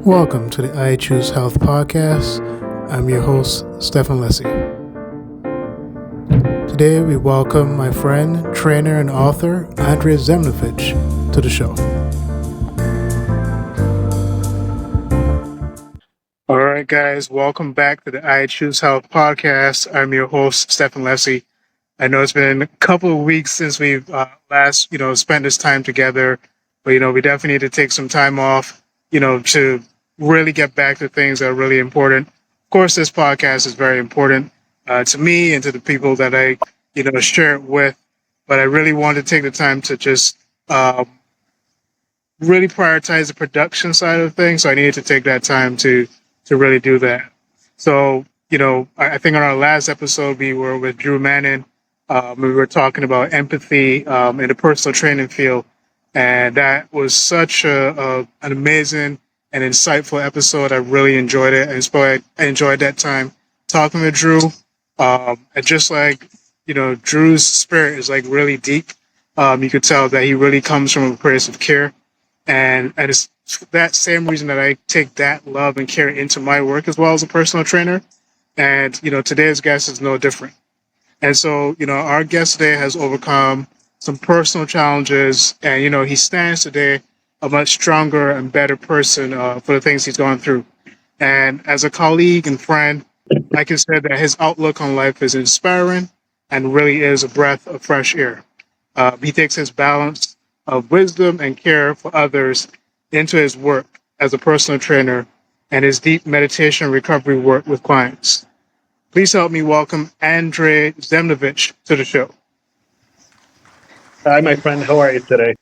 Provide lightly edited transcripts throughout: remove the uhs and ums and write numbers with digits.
Welcome to the I Choose Health podcast. I'm your host, Stefan Lessie. Today we welcome my friend, trainer, and author, Andre Zemnovitsch, to the show. All right, guys, welcome back to the I Choose Health podcast. I'm your host, Stefan Lessie. I know it's been a couple of weeks since we've last, spent this time together, but, we definitely need to take some time off, to really get back to things that are really important. Of course, this podcast is very important to me and to the people that I, share it with, but I really want to take the time to just really prioritize the production side of things. So I needed to take that time to really do that. So, I think on our last episode, we were with Drew Mannon. We were talking about empathy in the personal training field. And that was such an amazing and insightful episode. I really enjoyed it. I enjoyed that time talking with Drew. And just like, Drew's spirit is like really deep. You could tell that he really comes from a place of care. And it's that same reason that I take that love and care into my work as well as a personal trainer. And, today's guest is no different. And so, our guest today has overcome some personal challenges and, he stands today a much stronger and better person for the things he's gone through. And as a colleague and friend, I can say that his outlook on life is inspiring and really is a breath of fresh air. He takes his balance of wisdom and care for others into his work as a personal trainer and his deep meditation recovery work with clients. Please help me welcome Andre Zemnovitsch to the show. Hi, my friend. How are you today?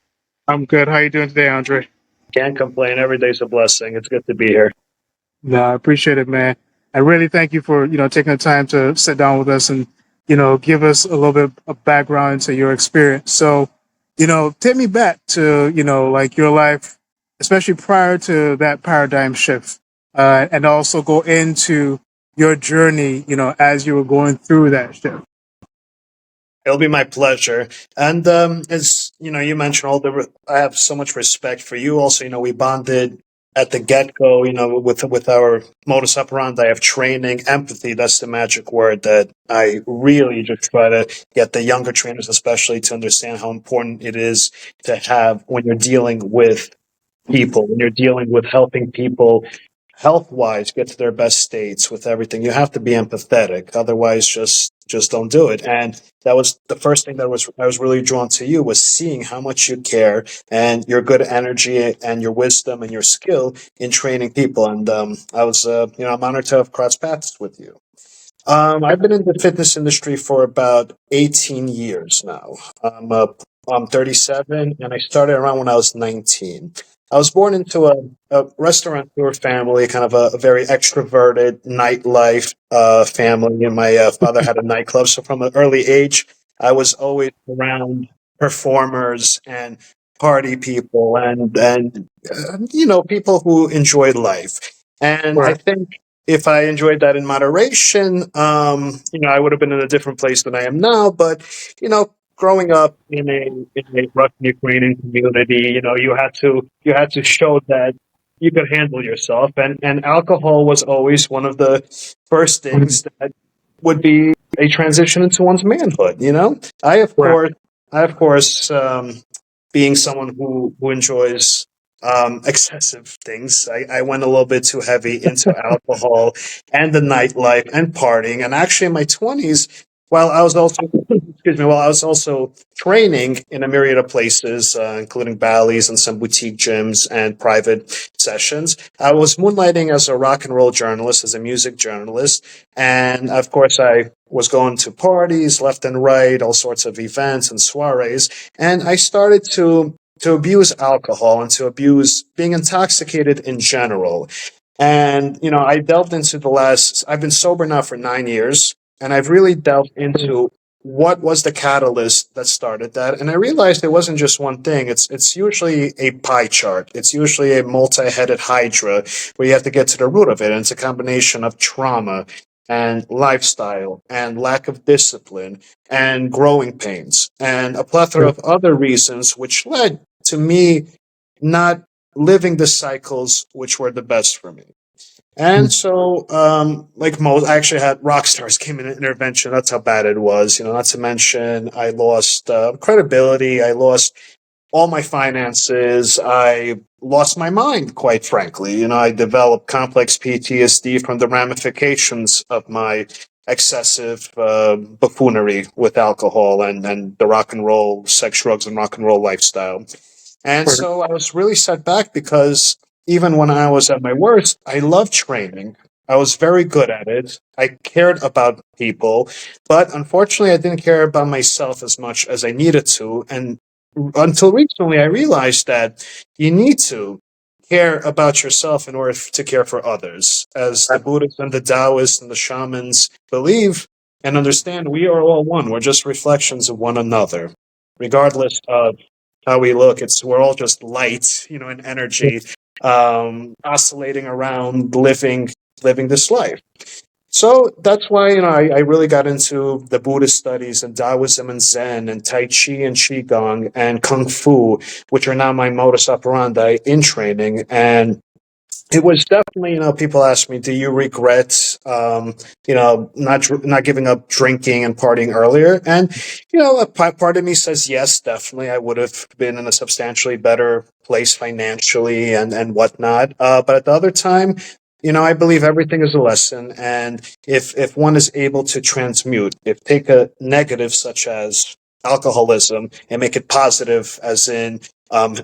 I'm good. How are you doing today, Andre? Can't complain. Every day's a blessing. It's good to be here. No, I appreciate it, man. I really thank you for, taking the time to sit down with us and, give us a little bit of background into your experience. So, take me back to, like your life, especially prior to that paradigm shift, and also go into your journey, as you were going through that shift. It'll be my pleasure. And as you mentioned, I have so much respect for you. Also, we bonded at the get-go. With our modus operandi of training, empathy. That's the magic word that I really just try to get the younger trainers, especially, to understand how important it is to have when you're dealing with people, when you're dealing with helping people health-wise get to their best states with everything. You have to be empathetic, otherwise just don't do it. And that was the first thing that I was really drawn to you, was seeing how much you care and your good energy and your wisdom and your skill in training people. And I was I'm honored to have crossed paths with you. I've been in the fitness industry for about 18 years now. I'm 37, and I started around when I was 19. I was born into a restaurateur family, kind of a very extroverted nightlife family, and my father had a nightclub. So from an early age, I was always around performers and party people and people who enjoyed life. And I Right. think if I enjoyed that in moderation, I would have been in a different place than I am now. But growing up in a Russian Ukrainian community, you had to show that you could handle yourself, and alcohol was always one of the first things that would be a transition into one's manhood. I of Right. course, I of course, being someone who enjoys excessive things. I went a little bit too heavy into alcohol and the nightlife and partying. And actually, in my 20s, while I was also, excuse me, while I was also training in a myriad of places, including Bally's and some boutique gyms and private sessions, I was moonlighting as a rock and roll journalist, as a music journalist. And of course, I was going to parties left and right, all sorts of events and soirees. And I started to abuse alcohol and to abuse being intoxicated in general. And, I've been sober now for 9 years, and I've really delved into what was the catalyst that started that. And I realized it wasn't just one thing. It's usually a pie chart. It's usually a multi-headed hydra where you have to get to the root of it. And it's a combination of trauma and lifestyle and lack of discipline and growing pains and a plethora of other reasons which led to me not living the cycles which were the best for me. And so, like most, I actually had rock stars came in an intervention. That's how bad it was. Not to mention, I lost credibility. I lost all my finances. I lost my mind, quite frankly. I developed complex PTSD from the ramifications of my excessive buffoonery with alcohol and the rock and roll, sex, drugs, and rock and roll lifestyle. And Right. so I was really set back because even when I was at my worst, I loved training. I was very good at it. I cared about people, but unfortunately, I didn't care about myself as much as I needed to. And until recently, I realized that you need to care about yourself in order to care for others. As the Buddhists and the Taoists and the shamans believe and understand, we are all one. We're just reflections of one another, regardless of how we look. We're all just light, and energy, oscillating around, living this life. So that's why I really got into the Buddhist studies and Taoism and Zen and Tai Chi and Qigong and Kung Fu, which are now my modus operandi in training. And it was definitely, people ask me, do you regret, not giving up drinking and partying earlier? And, a part of me says, yes, definitely. I would have been in a substantially better place financially and whatnot. But at the other time, I believe everything is a lesson. And if one is able to transmute, if take a negative such as alcoholism and make it positive, as in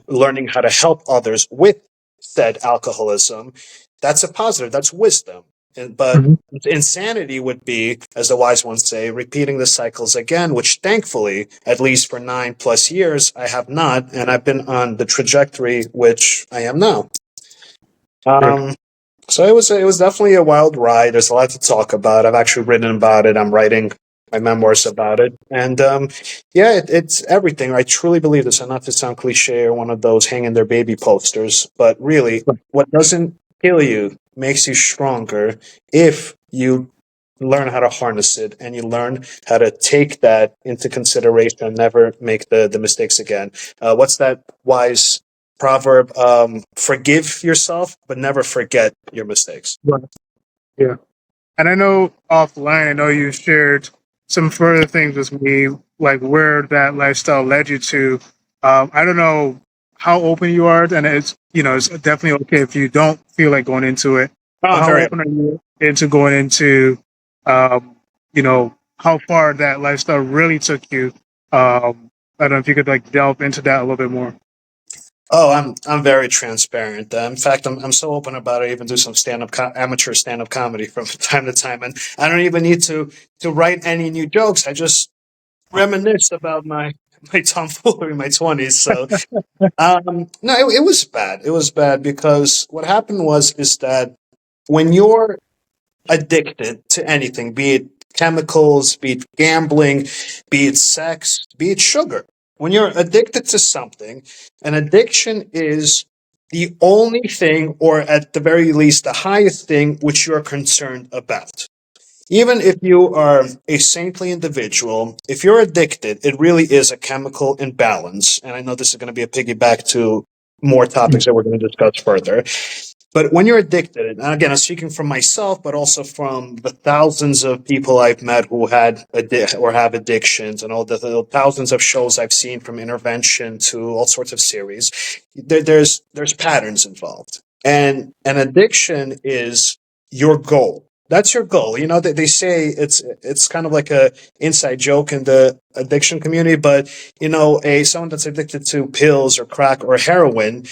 learning how to help others with said alcoholism, that's a positive, that's wisdom. But Mhm. insanity would be, as the wise ones say, repeating the cycles again, which thankfully, at least for 9+ years, I have not, and I've been on the trajectory which I am now. Right. Um, so it was definitely a wild ride. There's a lot to talk about. I've actually written about it. I'm writing my memoirs about it, and yeah, it's everything. I truly believe this, and not to sound cliche or one of those hanging their baby posters, but really, what doesn't kill you makes you stronger if you learn how to harness it and you learn how to take that into consideration and never make the mistakes again. What's that wise proverb? Forgive yourself, but never forget your mistakes. Right. Yeah. And I know offline, I know you shared some further things with me, like where that lifestyle led you to. I don't know how open you are, and it's definitely okay if you don't feel like going into it. Oh, But I'm how very open are you into going into, how far that lifestyle really took you? I don't know if you could like delve into that a little bit more. Oh, I'm very transparent. In fact, I'm so open about it. I even do some amateur stand up comedy from time to time, and I don't even need to write any new jokes. I just reminisce about my tomfoolery in my 20s. So no, it was bad. It was bad because what happened is that when you're addicted to anything, be it chemicals, be it gambling, be it sex, be it sugar. When you're addicted to something, an addiction is the only thing, or at the very least, the highest thing which you're concerned about. Even if you are a saintly individual, if you're addicted, it really is a chemical imbalance. And I know this is going to be a piggyback to more topics that we're going to discuss further. But when you're addicted, and again, I'm speaking from myself, but also from the thousands of people I've met who or have addictions, and all the thousands of shows I've seen, from intervention to all sorts of series, there's patterns involved, and an addiction is your goal. That's your goal. They say it's kind of like a inside joke in the addiction community, but someone that's addicted to pills or crack or heroin,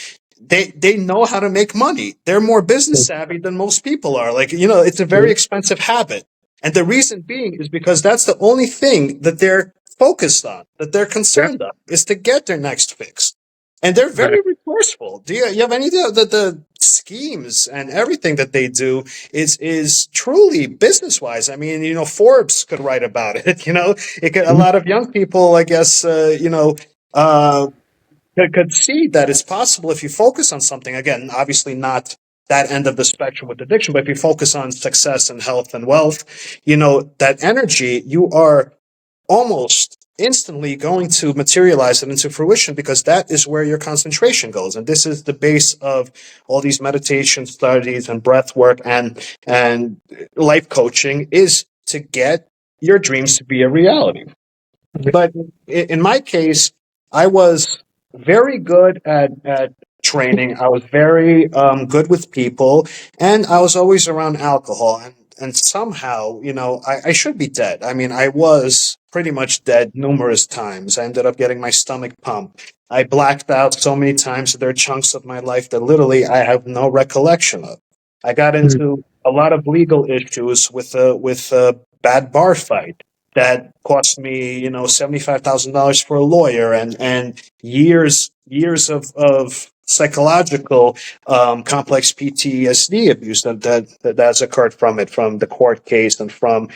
they know how to make money. They're more business savvy than most people are. Like, it's a very expensive habit. And the reason being is because that's the only thing that they're focused on, that they're Yeah. concerned of, is to get their next fix. And they're very Right. resourceful. You have any idea that the schemes and everything that they do is truly business wise? I mean, Forbes could write about it. A Mhm. lot of young people, I guess, uh, could see that it's possible if you focus on something. Again, obviously not that end of the spectrum with addiction, but if you focus on success and health and wealth, that energy, you are almost instantly going to materialize it into fruition, because that is where your concentration goes. And this is the base of all these meditation studies and breath work and life coaching, is to get your dreams to be a reality. But in my case, I was very good at training. I was very good with people, and I was always around alcohol. And somehow, I should be dead. I mean, I was pretty much dead numerous times. I ended up getting my stomach pumped. I blacked out so many times that there are chunks of my life that literally I have no recollection of. I got into a lot of legal issues with a bad bar fight that cost me, $75,000 for a lawyer, and years of psychological complex PTSD abuse that's occurred from it, from the court case, and from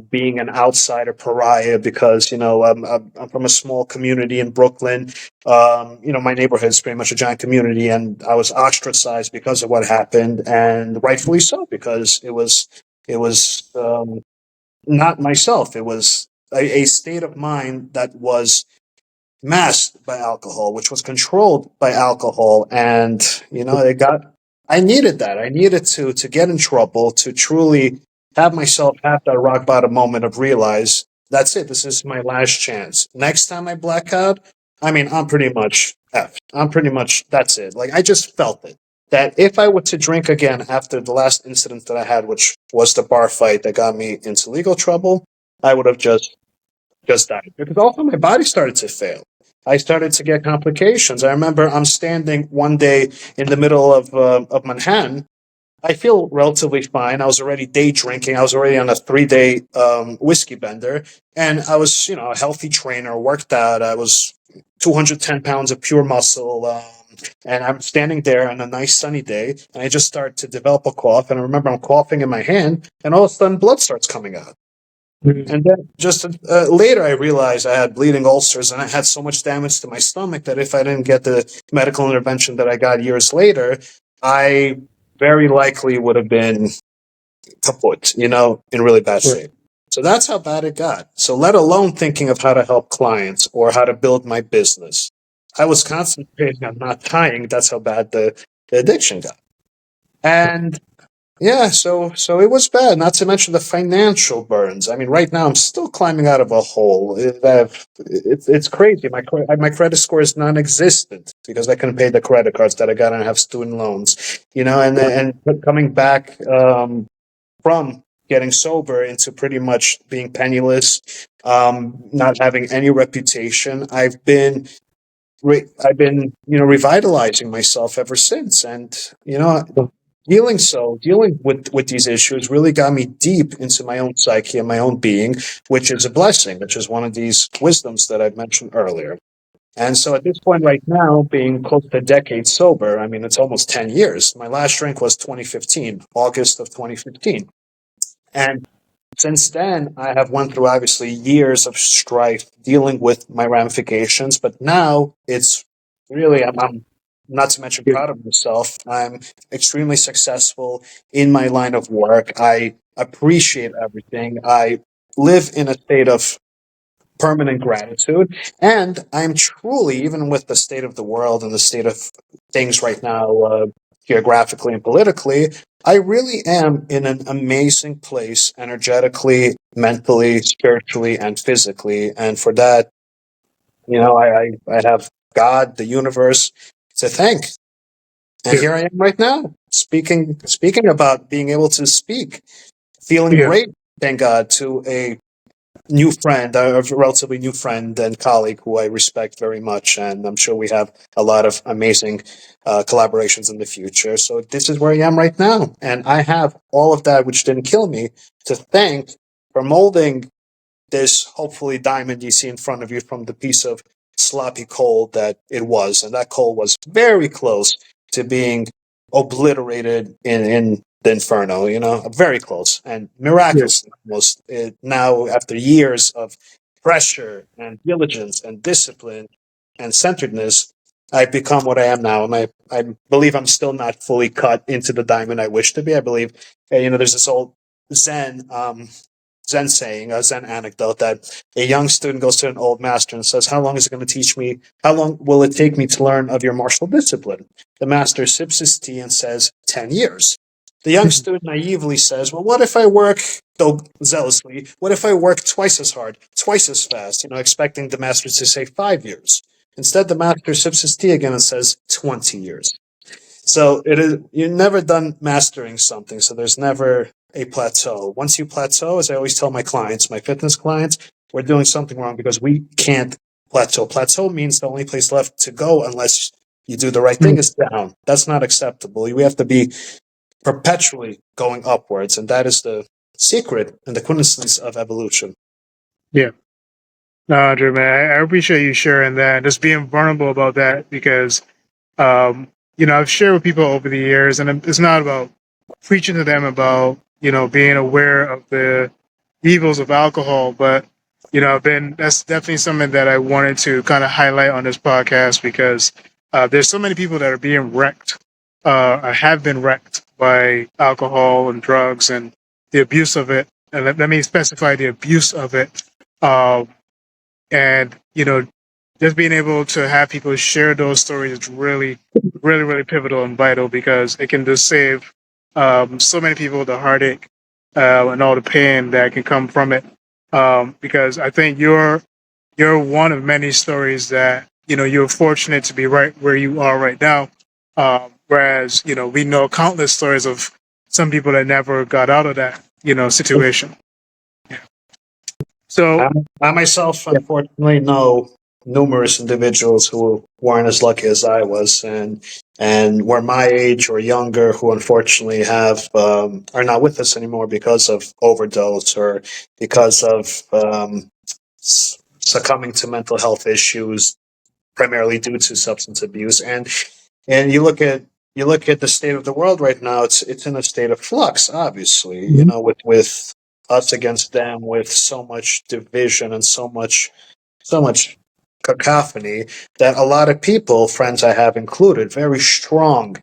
being an outsider pariah, because I'm from a small community in Brooklyn. My neighborhood is pretty much a giant community, and I was ostracized because of what happened, and rightfully so, because it was not myself. It was a state of mind that was masked by alcohol, which was controlled by alcohol. And, I needed that. I needed to get in trouble, to truly have myself have that rock bottom moment of realize that's it. This is my last chance. Next time I black out, I mean, I'm pretty much effed. I'm pretty much, that's it. Like, I just felt it. That if I were to drink again after the last incident that I had, which was the bar fight that got me into legal trouble, I would have just died, because also my body started to fail. I started to get complications. I remember I'm standing one day in the middle of Manhattan. I feel relatively fine. I was already day drinking. I was already on a 3-day whiskey bender, and I was, a healthy trainer, worked out. I was 210 pounds of pure muscle. And I'm standing there on a nice sunny day, and I just start to develop a cough. And I remember I'm coughing in my hand, and all of a sudden blood starts coming out. And then just later, I realized I had bleeding ulcers, and I had so much damage to my stomach that if I didn't get the medical intervention that I got years later, I very likely would have been kaput, in really bad shape. So that's how bad it got. So let alone thinking of how to help clients or how to build my business. I was concentrating on not dying. That's how bad the addiction got. And yeah, so it was bad. Not to mention the financial burns. I mean, right now I'm still climbing out of a hole. It's crazy. My credit score is non-existent because I couldn't pay the credit cards that I got, and I have student loans. And coming back from getting sober into pretty much being penniless, not having any reputation. I've been revitalizing myself ever since, and dealing with these issues really got me deep into my own psyche and my own being, which is a blessing, which is one of these wisdoms that I've mentioned earlier. And so at this point right now, being close to a decade sober, I mean, it's almost 10 years. My last drink was 2015, August of 2015. And since then, I have went through obviously years of strife dealing with my ramifications, but now it's really, I'm not to mention proud of myself. I'm extremely successful in my line of work. I appreciate everything. I live in a state of permanent gratitude. And I'm truly, even with the state of the world and the state of things right now, geographically and politically, I really am in an amazing place energetically, mentally, spiritually, and physically. And for that, I have God, the universe to thank. And here I am right now, speaking about being able to speak, feeling great, thank God, to a new friend, a relatively new friend and colleague who I respect very much, and I'm sure we have a lot of amazing collaborations in the future. So this is where I am right now, and I have all of that, which didn't kill me, to thank for molding this hopefully diamond you see in front of you from the piece of sloppy coal that it was, and that coal was very close to being obliterated in the inferno, very close. And miraculously, almost now, after years of pressure and diligence and discipline and centeredness, I've become what I am now. And I believe I'm still not fully cut into the diamond I wish to be. I believe, there's this old Zen Zen saying, a Zen anecdote, that a young student goes to an old master and says, "How long is it going to teach me? How long will it take me to learn of your martial discipline?" The master sips his tea and says, 10 years. The young student naively says, "Well, what if I work," though zealously, "what if I work twice as hard, twice as fast?" Expecting the master to say 5 years. Instead, the master sips his tea again and says 20 years. So you're never done mastering something. So there's never a plateau. Once you plateau, as I always tell my clients, my fitness clients, we're doing something wrong because we can't plateau. Plateau means the only place left to go, unless you do the right thing, is down. That's not acceptable. We have to be perpetually going upwards, and that is the secret and the quintessence of evolution. Yeah. No, Andrew, man, I appreciate you sharing that and just being vulnerable about that because, I've shared with people over the years, and it's not about preaching to them about, being aware of the evils of alcohol, but, that's definitely something that I wanted to kind of highlight on this podcast because there's so many people that are being wrecked, or have been wrecked by alcohol and drugs and the abuse of it. And let me specify the abuse of it. And just being able to have people share those stories is really really really pivotal and vital because it can just save so many people the heartache and all the pain that can come from it, because I think you're one of many stories that you're fortunate to be right where you are right now, whereas we know countless stories of some people that never got out of that situation. So I myself, unfortunately, know numerous individuals who weren't as lucky as I was, and were my age or younger, who unfortunately are not with us anymore because of overdose or because of succumbing to mental health issues, primarily due to substance abuse. And you look at the state of the world right now. It's in a state of flux, obviously. With us against them, with so much division and so much cacophony, that a lot of people, friends I have included, very strong,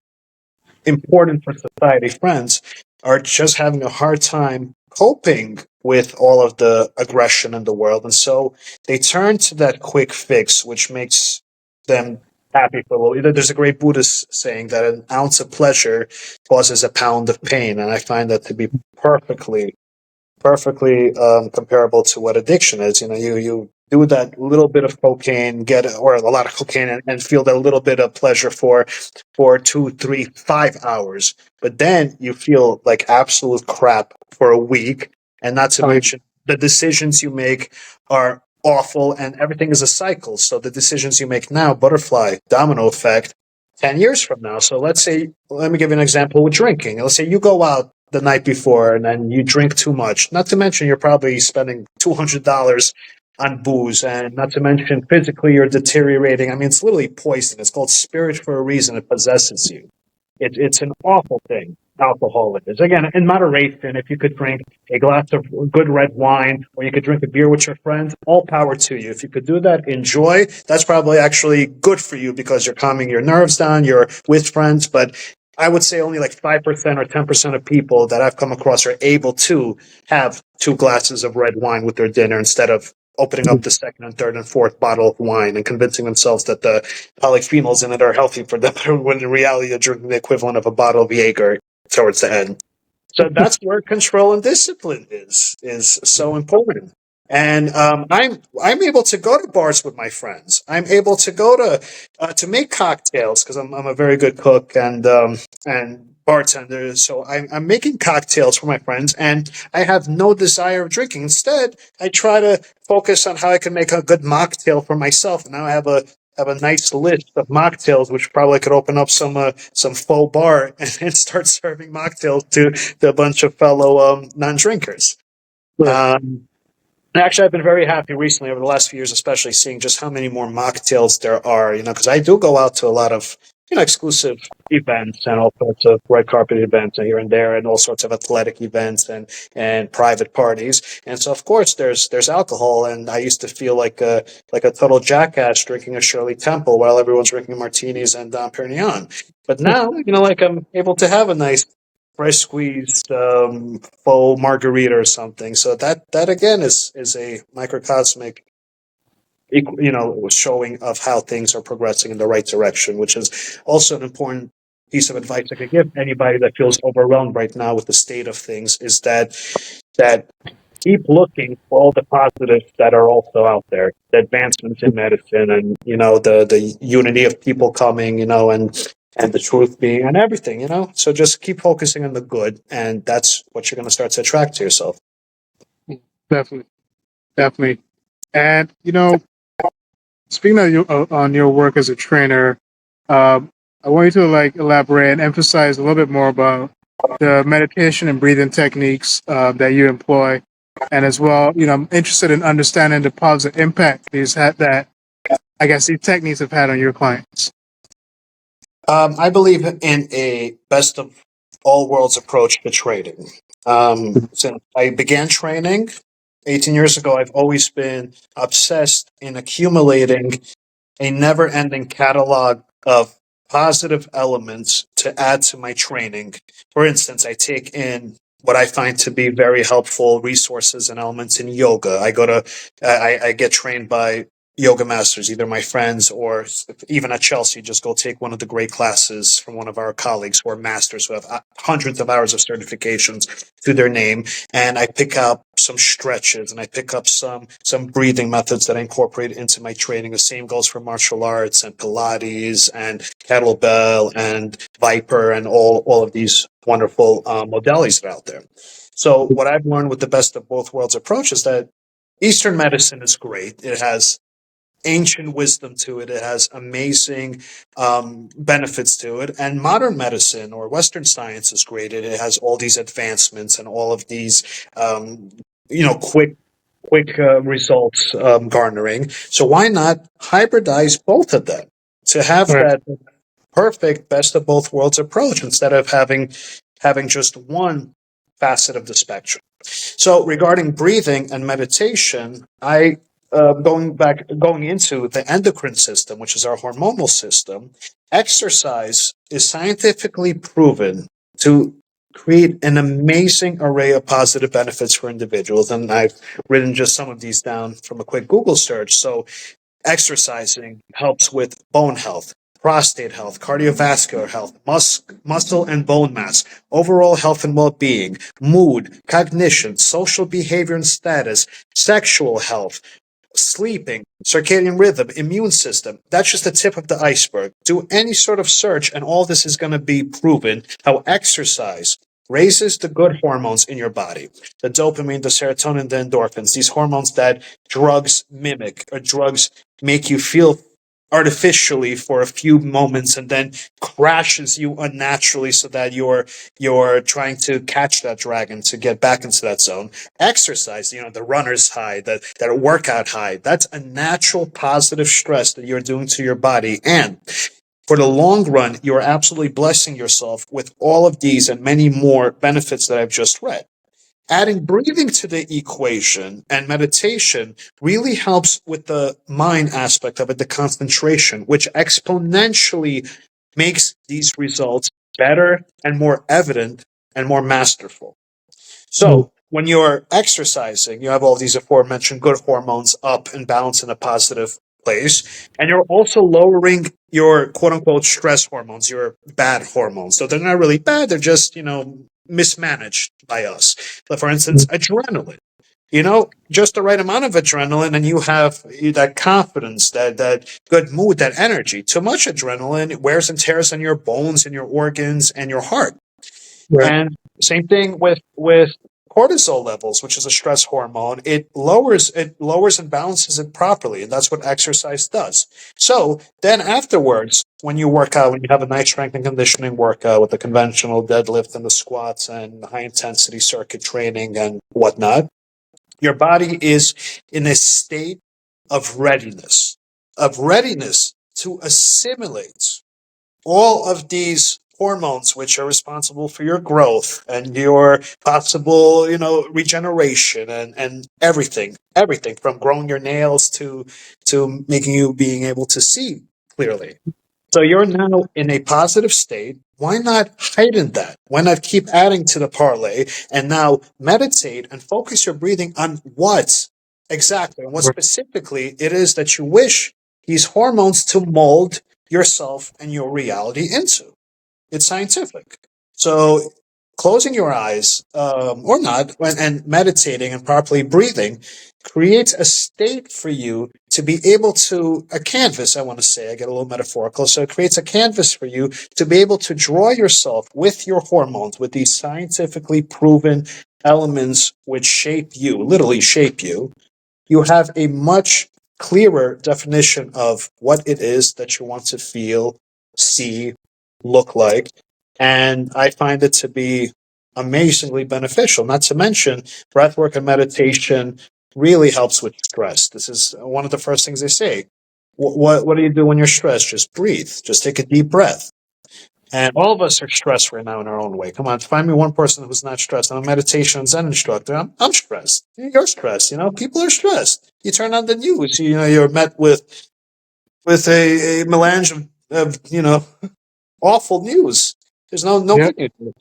important for society friends, are just having a hard time coping with all of the aggression in the world. And so they turn to that quick fix, which makes them happy for a little. There's a great Buddhist saying that an ounce of pleasure causes a pound of pain. And I find that to be perfectly comparable to what addiction is. You do that little bit of cocaine, or a lot of cocaine, and feel that little bit of pleasure for 2, 3, 5 hours, but then you feel like absolute crap for a week. And not to mention the decisions you make are awful, and everything is a cycle. So the decisions you make now, butterfly domino effect, 10 years from now. So let me give you an example with drinking. Let's say you go out the night before and then you drink too much. Not to mention you're probably spending $200 on booze, and not to mention physically you're deteriorating. I mean, it's literally poison. It's called spirit for a reason. It possesses you. It's an awful thing. Alcohol is, again, in moderation. If you could drink a glass of good red wine, or you could drink a beer with your friends, all power to you. If you could do that, enjoy. That's probably actually good for you because you're calming your nerves down. You're with friends. But I would say only like 5% or 10% of people that I've come across are able to have 2 glasses of red wine with their dinner instead of opening up the second and third and fourth bottle of wine and convincing themselves that the polyphenols in it are healthy for them, when in reality they're drinking the equivalent of a bottle of Jaeger towards the end. So that's where control and discipline is so important. And I'm able to go to bars with my friends. I'm able to go to make cocktails because I'm a very good cook and bartender. So I'm making cocktails for my friends, and I have no desire of drinking. Instead, I try to focus on how I can make a good mocktail for myself. And now I have a nice list of mocktails, which probably could open up some faux bar and start serving mocktails to a bunch of fellow non-drinkers. Um, Actually, I've been very happy recently over the last few years, especially seeing just how many more mocktails there are. Because I do go out to a lot of exclusive events and all sorts of red carpet events here and there, and all sorts of athletic events and private parties. And so, of course, there's alcohol, and I used to feel like a total jackass drinking a Shirley Temple while everyone's drinking martinis and Dom Perignon. But now, like I'm able to have a nice fresh squeezed faux margarita or something. So that again is a microcosmic, showing of how things are progressing in the right direction, which is also an important piece of advice I could give anybody that feels overwhelmed right now with the state of things. Is that keep looking for all the positives that are also out there, the advancements in medicine, and the unity of people coming, and the truth being, and everything, so just keep focusing on the good, and that's what you're going to start to attract to yourself. Definitely, definitely. And speaking of on your work as a trainer, I want you to like elaborate and emphasize a little bit more about the meditation and breathing techniques that you employ, and as well, I'm interested in understanding the positive impact these had that I guess these techniques have had on your clients. I believe in a best of all worlds approach to trading. Since I began training 18 years ago, I've always been obsessed in accumulating a never ending catalog of positive elements to add to my training. For instance, I take in what I find to be very helpful resources and elements in yoga. I get trained by yoga masters, either my friends or even at Chelsea, just go take one of the great classes from one of our colleagues who are masters who have hundreds of hours of certifications to their name. And I pick up some stretches and I pick up some breathing methods that I incorporate into my training. The same goes for martial arts and Pilates and kettlebell and Viper and all of these wonderful modalities that are out there. So what I've learned with the best of both worlds approach is that Eastern medicine is great. It has ancient wisdom to it. It has amazing benefits to it. And modern medicine or Western science is great. It has all these advancements and all of these, quick results garnering. So why not hybridize both of them to have Right. that perfect best of both worlds approach instead of having just one facet of the spectrum? So regarding breathing and meditation, I going into the endocrine system, which is our hormonal system, exercise is scientifically proven to create an amazing array of positive benefits for individuals. And I've written just some of these down from a quick Google search. So exercising helps with bone health, prostate health, cardiovascular health, muscle and bone mass, overall health and well-being, mood, cognition, social behavior and status, sexual health, sleeping, circadian rhythm, immune system. That's just the tip of the iceberg. Do any sort of search, and all this is going to be proven how exercise raises the good hormones in your body, the dopamine, the serotonin, the endorphins, these hormones that drugs mimic or drugs make you feel artificially for a few moments and then crashes you unnaturally so that you're trying to catch that dragon to get back into that zone. Exercise, the runner's high, that workout high, that's a natural positive stress that you're doing to your body. And for the long run, you're absolutely blessing yourself with all of these and many more benefits that I've just read. Adding breathing to the equation and meditation really helps with the mind aspect of it, the concentration, which exponentially makes these results better and more evident and more masterful. Mm. So when you're exercising, you have all these aforementioned good hormones up and balanced in a positive place. And you're also lowering your quote unquote stress hormones, your bad hormones. So they're not really bad, they're just, mismanaged by us. But for instance, adrenaline. Just the right amount of adrenaline, and you have that confidence, that good mood, that energy. Too much adrenaline wears and tears on your bones and your organs and your heart. Right. And same thing with cortisol levels, which is a stress hormone. It lowers and balances it properly, and that's what exercise does. So then afterwards, when you work out, when you have a nice strength and conditioning workout with the conventional deadlift and the squats and high intensity circuit training and whatnot, your body is in a state of readiness to assimilate all of these hormones which are responsible for your growth and your possible regeneration and everything from growing your nails to making you being able to see clearly. So you're now in a positive state. Why not heighten that? Why not keep adding to the parlay and now meditate and focus your breathing on what exactly and what specifically it is that you wish these hormones to mold yourself and your reality into? It's scientific. So closing your eyes or not and meditating and properly breathing creates a state for you to be able to a canvas. I want to say, I get a little metaphorical. So it creates a canvas for you to be able to draw yourself with your hormones, with these scientifically proven elements which shape you, literally shape you. You have a much clearer definition of what it is that you want to feel, see, look like. And I find it to be amazingly beneficial. Not to mention, breathwork and meditation really helps with stress. This is one of the first things they say. What do you do when you're stressed? Just breathe. Just take a deep breath. And all of us are stressed right now in our own way. Come on, find me one person who's not stressed. I'm a meditation and Zen instructor. I'm stressed. You're stressed. People are stressed. You turn on the news. You're met with a melange of awful news. There's no Yep. good news.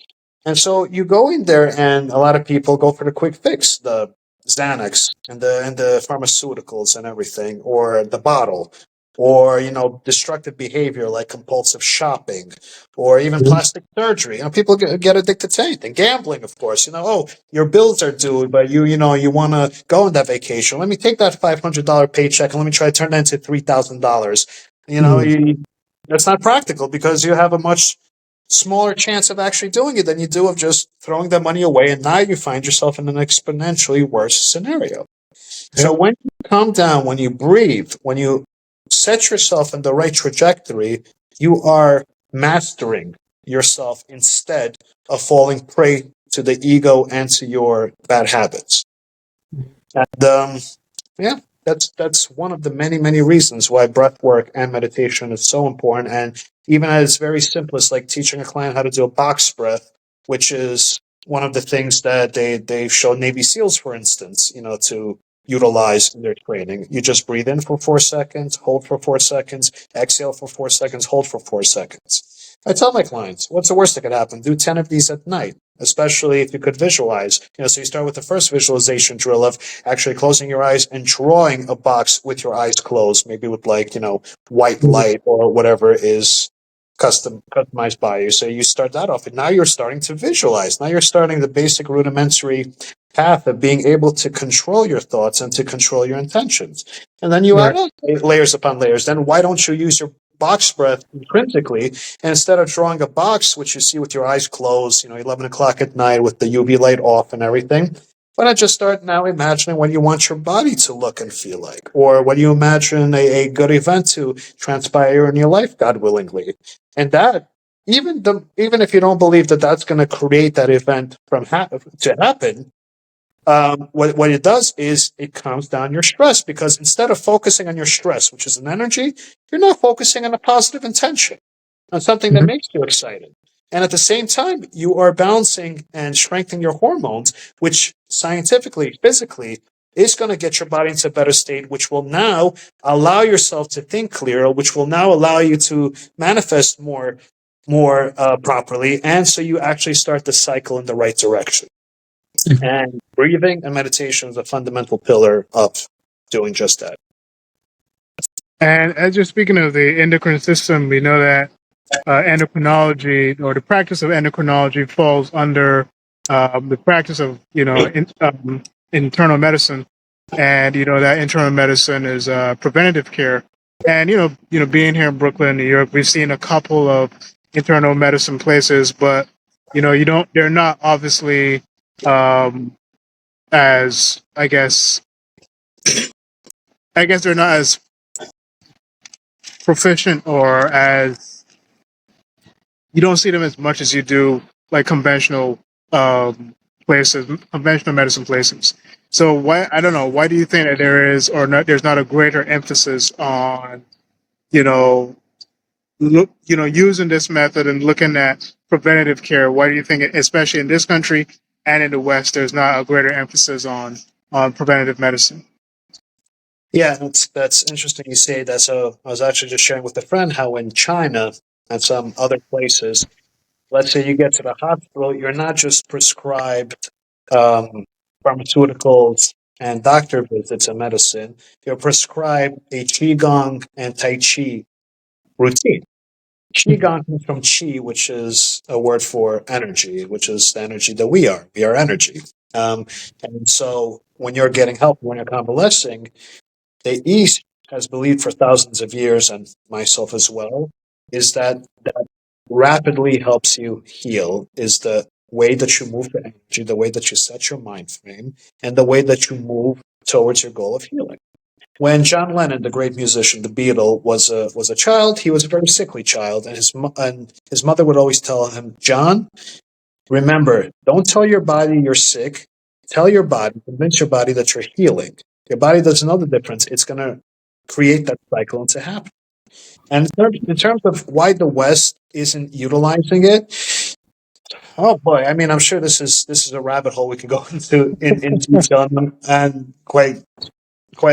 And so you go in there, and a lot of people go for the quick fix, the Xanax and the pharmaceuticals and everything, or the bottle, or destructive behavior like compulsive shopping, or even plastic surgery. People get addicted to anything. Gambling, of course. Oh, your bills are due, but you want to go on that vacation. Let me take that $500 paycheck and let me try to turn that into $3,000. Mhm. That's not practical because you have a much smaller chance of actually doing it than you do of just throwing that money away. And now you find yourself in an exponentially worse scenario. So Yep. when you calm down, when you breathe, when you set yourself in the right trajectory, you are mastering yourself instead of falling prey to the ego and to your bad habits. And yeah, that's one of the many reasons why breath work and meditation is so important. And even at its very simplest, like teaching a client how to do a box breath, which is one of the things that they show Navy SEALs, for instance, to utilize in their training. You just breathe in for 4 seconds, hold for 4 seconds, exhale for 4 seconds, hold for 4 seconds. I tell my clients, what's the worst that could happen? Do 10 of these at night, especially if you could visualize. So you start with the first visualization drill of actually closing your eyes and drawing a box with your eyes closed, maybe with white Mhm. light or whatever is customized by you. So you start that off, and now you're starting to visualize. Now you're starting the basic rudimentary path of being able to control your thoughts and to control your intentions. And then you add Right. on layers upon layers. Then why don't you use your box breath intrinsically, and instead of drawing a box, which you see with your eyes closed, 11 o'clock at night with the UV light off and everything, why not just start now imagining what you want your body to look and feel like? Or what do you imagine a good event to transpire in your life, God willingly? And that, even if you don't believe that that's going to create that event to happen, what it does is it calms down your stress, because instead of focusing on your stress, which is an energy, you're now focusing on a positive intention, on something that Mhm. makes you excited. And at the same time, you are balancing and strengthening your hormones, which scientifically, physically, is going to get your body into a better state, which will now allow yourself to think clearer, which will now allow you to manifest more properly. And so you actually start the cycle in the right direction. And breathing and meditation is a fundamental pillar of doing just that. And as you're speaking of the endocrine system, we know that endocrinology or the practice of endocrinology falls under the practice of internal medicine, and that internal medicine is preventative care. And being here in Brooklyn, New York, we've seen a couple of internal medicine places, but you don't. They're not obviously as I guess they're not as proficient or as you don't see them as much as you do like conventional medicine places. So why I don't know, why do you think that there's not a greater emphasis on you know using this method and looking at preventative care? Why do you think, especially in this country and in the West, there's not a greater emphasis on preventative medicine? Yeah, that's interesting you say that. So I was actually just sharing with a friend how in China and some other places, let's say you get to the hospital, you're not just prescribed um, pharmaceuticals and doctor visits and medicine. You're prescribed a qigong and tai chi routine. Qigong comes from qi, which is a word for energy, which is the energy that we are. We are energy. And so when you're getting help, when you're convalescing, the East has believed for thousands of years, and myself as well, is that rapidly helps you heal is the way that you move the energy, the way that you set your mind frame, and the way that you move towards your goal of healing. When John Lennon, the great musician, the Beatle, was a child, he was a very sickly child, and his mother would always tell him, "John, remember, don't tell your body you're sick. Tell your body, convince your body that you're healing. Your body doesn't know the difference. It's going to create that cycle into happen." And in terms of why the West isn't utilizing it, oh boy, I mean, I'm sure this is a rabbit hole we could go into in detail, and quite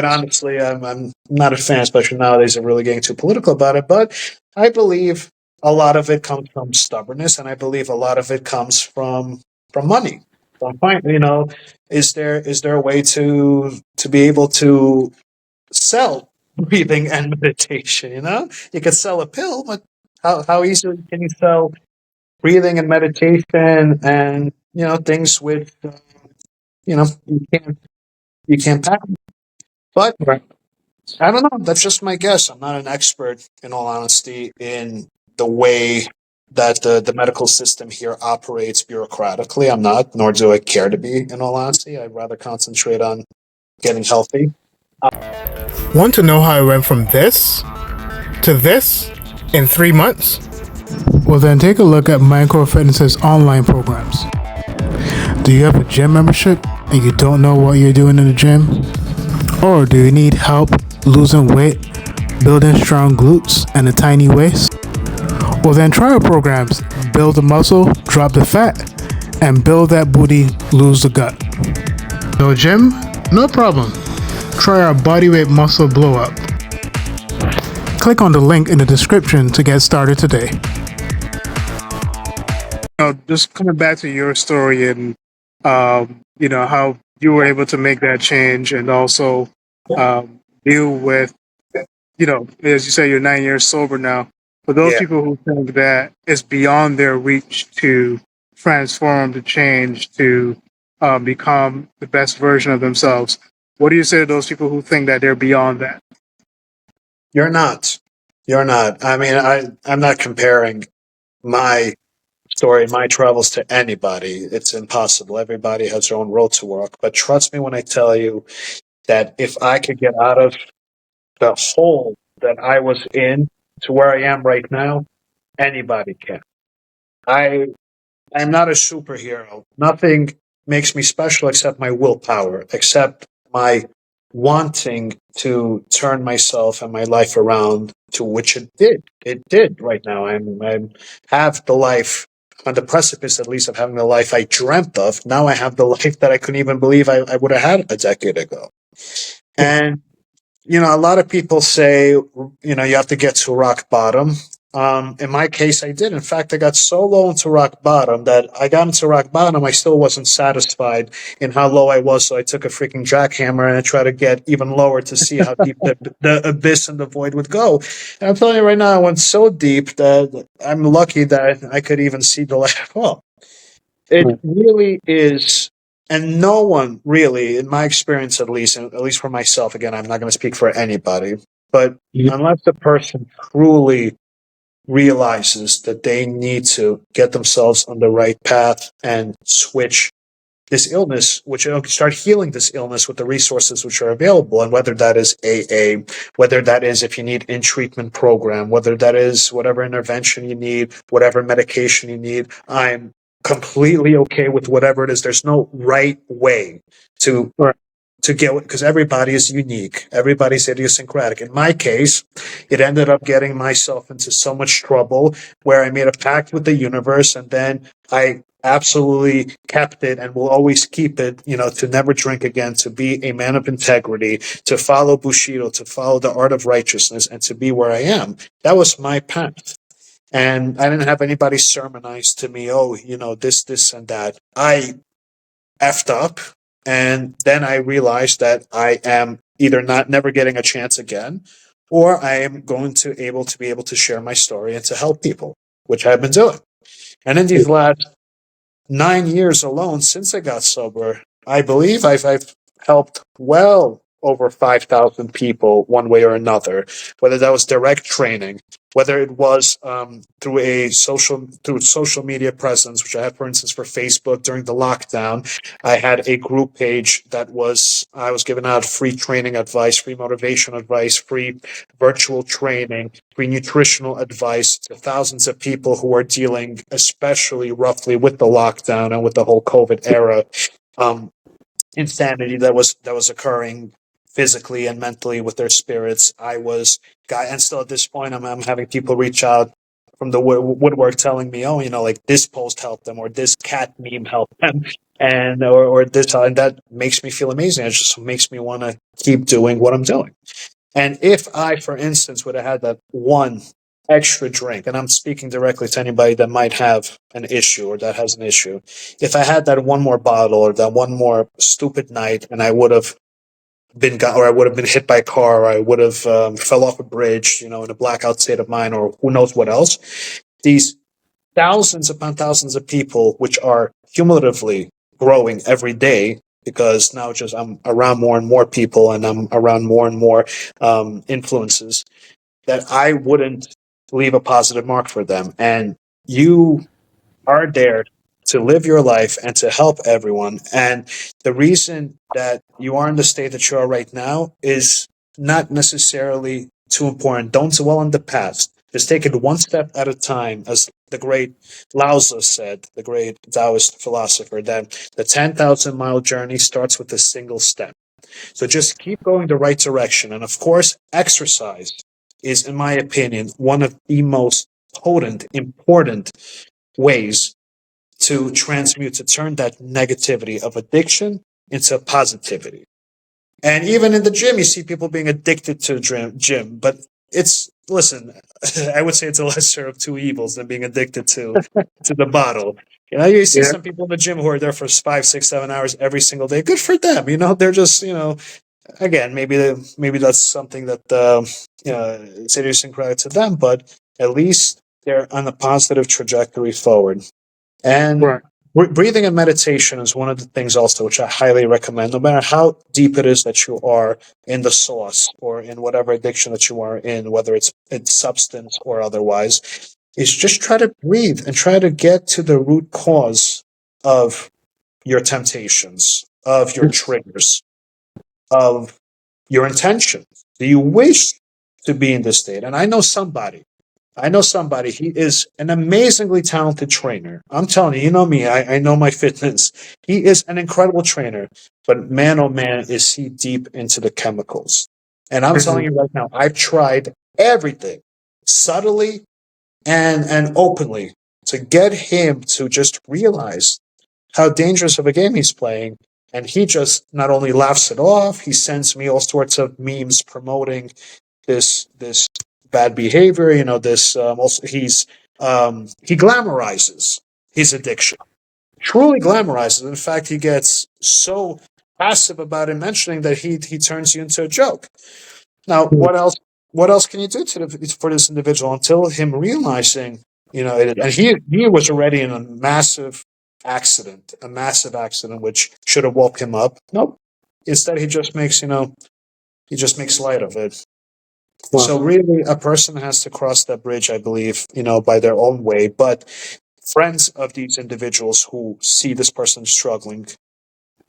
honestly, I'm not a fan, especially nowadays. They're really getting too political about it. But I believe a lot of it comes from stubbornness, and I believe a lot of it comes from money. From is there a way to be able to sell breathing and meditation? You could sell a pill, but how easily can you sell breathing and meditation and things with you can't patent. But Right. I don't know. That's just my guess. I'm not an expert, in all honesty, in the way that the medical system here operates bureaucratically. I'm not, nor do I care to be, in all honesty. I'd rather concentrate on getting healthy. Want to know how I went from this to this in 3 months? Well, then take a look at Micro Fitness's online programs. Do you have a gym membership and you don't know what you're doing in the gym? Or do you need help losing weight, building strong glutes, and a tiny waist? Well, then try our programs Build the Muscle, Drop the Fat, and Build That Booty, Lose the Gut. No gym? No problem. Try our Bodyweight Muscle Blow Up. Click on the link in the description to get started today. Just coming back to your story and how you were able to make that change and also deal with as you say, you're 9 years sober now. For those Yeah. people who think that it's beyond their reach to transform, to change, to become the best version of themselves, what do you say to those people who think that they're beyond that? You're not. You're not. I mean, I'm not comparing my story, my travels to anybody. It's impossible. Everybody has their own road to walk. But trust me when I tell you that if I could get out of the hole that I was in to where I am right now, anybody can. I I'm not a superhero. Nothing makes me special except my willpower, except my wanting to turn myself and my life around, to which it did. It did right now. I'm have the life on the precipice, at least, of having the life I dreamt of. Now I have the life that I couldn't even believe I would have had a decade ago. And a lot of people say, you have to get to rock bottom. In my case, I did. In fact, I got so low into rock bottom that I got into rock bottom. I still wasn't satisfied in how low I was. So I took a freaking jackhammer and I tried to get even lower to see how deep the abyss and the void would go. And I'm telling you right now, I went so deep that I'm lucky that I could even see the light. Well, it really is, and no one really, in my experience at least, and at least for myself, again, I'm not going to speak for anybody, but unless the person truly realizes that they need to get themselves on the right path and switch this illness, which start healing this illness with the resources which are available, and whether that is AA, whether that is if you need in treatment program, whether that is whatever intervention you need, whatever medication you need, I'm completely okay with whatever it is. There's no right way to Right. to get, because everybody is unique, everybody's idiosyncratic. In my case, it ended up getting myself into so much trouble where I made a pact with the universe, and then I absolutely kept it and will always keep it, to never drink again, to be a man of integrity, to follow Bushido, to follow the art of righteousness, and to be where I am. That was my path. And I didn't have anybody sermonize to me, oh, this, and that. I effed up. And then I realized that I am either not never getting a chance again, or I am going to be able to share my story and to help people, which I've been doing. And in these last 9 years alone, since I got sober, I believe I've helped well over 5,000 people one way or another, whether that was direct training, whether it was through social media presence, which I had, for instance, for Facebook during the lockdown. I had a group page I was giving out free training advice, free motivation advice, free virtual training, free nutritional advice to thousands of people who are dealing, especially roughly with the lockdown and with the whole COVID era. Insanity that was occurring physically and mentally with their spirits. And still at this point, I'm having people reach out from the woodwork telling me, oh, like this post helped them, or this cat meme helped them, and or this, and that makes me feel amazing. It just makes me want to keep doing what I'm doing. And if I, for instance, would have had that one extra drink, and I'm speaking directly to anybody that might have an issue or that has an issue, if I had that one more bottle or that one more stupid night, and I would have or I would have been hit by a car, or I would have fell off a bridge, in a blackout state of mind, or who knows what else, these thousands upon thousands of people, which are cumulatively growing every day, because now just I'm around more and more people, and I'm around more and more influences, that I wouldn't leave a positive mark for them. And you are there to live your life and to help everyone. And the reason that you are in the state that you are right now is not necessarily too important. Don't dwell on the past. Just take it one step at a time, as the great Lao Tzu said, the great Taoist philosopher, that the 10,000-mile journey starts with a single step. So just keep going the right direction. And of course, exercise is, in my opinion, one of the most potent, important ways to turn that negativity of addiction into positivity. And even in the gym, you see people being addicted to the gym, but listen, I would say it's a lesser of two evils than being addicted to the bottle. You see some people in the gym who are there for 5, 6, 7 hours every single day. Good for them. They're just, again, maybe that's something that, it's idiosyncratic to them, but at least they're on a positive trajectory forward. And Right. breathing and meditation is one of the things also which I highly recommend, no matter how deep it is that you are in the sauce or in whatever addiction that you are in, whether it's substance or otherwise, is just try to breathe and try to get to the root cause of your temptations, of your triggers, of your intentions. Do you wish to be in this state? And I know somebody, he is an amazingly talented trainer. I'm telling you, you know me, I know my fitness. He is an incredible trainer, but man, oh man, is he deep into the chemicals. And I'm telling you right now, I've tried everything subtly and openly to get him to just realize how dangerous of a game he's playing. And he just not only laughs it off, he sends me all sorts of memes promoting this bad behavior. This also he glamorizes his addiction, truly glamorizes. In fact, he gets so passive about it, mentioning that he turns you into a joke. Now, what else? What else can you do for this individual until him realizing, and he was already in a massive accident, which should have woke him up. Nope. Instead, he just makes light of it. Wow. So really, a person has to cross that bridge, I believe, by their own way. But friends of these individuals who see this person struggling,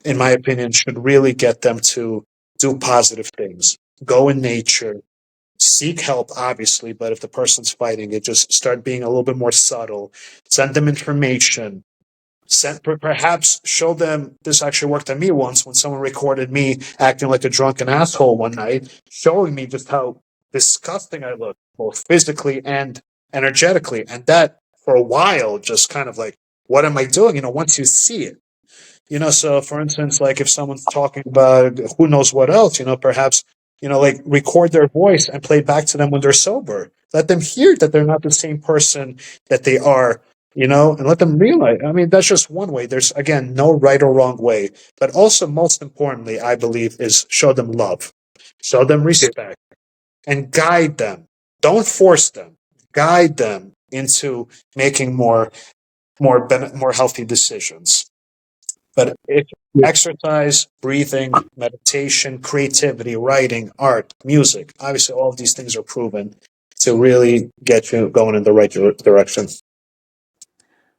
in my opinion, should really get them to do positive things. Go in nature, seek help, obviously, but if the person's fighting it, just start being a little bit more subtle. Send them information. Perhaps show them this actually worked on me once when someone recorded me acting like a drunken asshole one night, showing me just how disgusting I look, both physically and energetically. And that for a while just kind of like, what am I doing? Once you see it. So for instance, like if someone's talking about who knows what else, perhaps, like record their voice and play back to them when they're sober. Let them hear that they're not the same person that they are, and let them realize. I mean, that's just one way. There's, again, no right or wrong way. But also, most importantly, I believe, is show them love, show them respect, and guide them. Don't force them. Guide them into making more healthy decisions. But if exercise, breathing, meditation, creativity, writing, art, music, obviously all of these things are proven to really get you going in the right direction.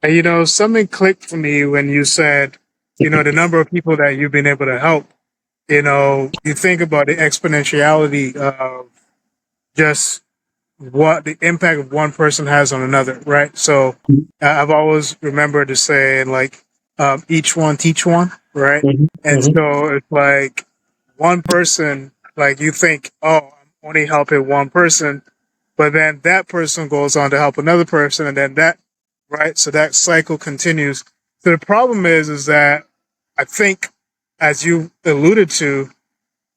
And something clicked for me when you said, the number of people that you've been able to help. You think about the exponentiality of just what the impact of one person has on another, right? So I've always remembered to say, like, each one teach one, right? Mhm, And mhm. so it's like one person, like you think, oh, I'm only helping one person, but then that person goes on to help another person, and then that, right? So that cycle continues. So the problem is that I think, as you alluded to,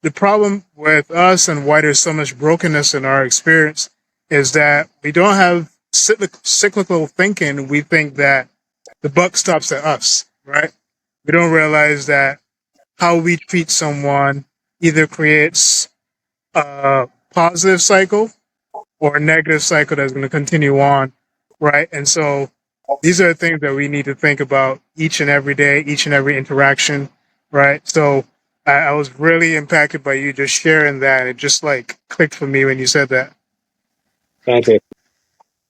the problem with us and why there's so much brokenness in our experience is that we don't have cyclical thinking. We think that the buck stops at us, right? We don't realize that how we treat someone either creates a positive cycle or a negative cycle that's going to continue on, right? And so these are things that we need to think about each and every day, each and every interaction, right? So I was really impacted by you just sharing that. It just like clicked for me when you said that. Thank you.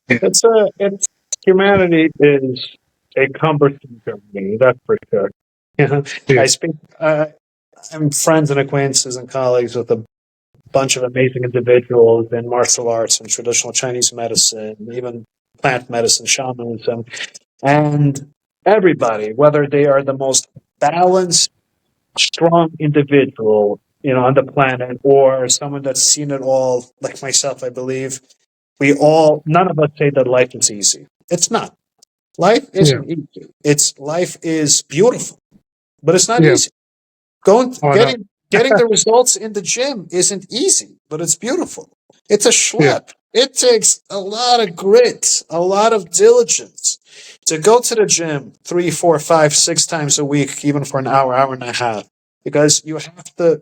Yeah. It's humanity is a cumbersome journey, that's for sure. Yeah. I speak. I'm friends and acquaintances and colleagues with a bunch of amazing individuals in martial arts and traditional Chinese medicine, even plant medicine, shamanism, and everybody, whether they are the most balanced, strong individual, on the planet, or someone that's seen it all, like myself, I believe, none of us say that life is easy. It's not. Life Yeah. isn't easy. Life is beautiful, but it's not Yeah. easy. Going Oh, no. getting the results in the gym isn't easy, but it's beautiful. It's a Yeah. schlep. It takes a lot of grit, a lot of diligence to go to the gym 3, 4, 5, 6 times a week, even for an hour, hour and a half, because you have to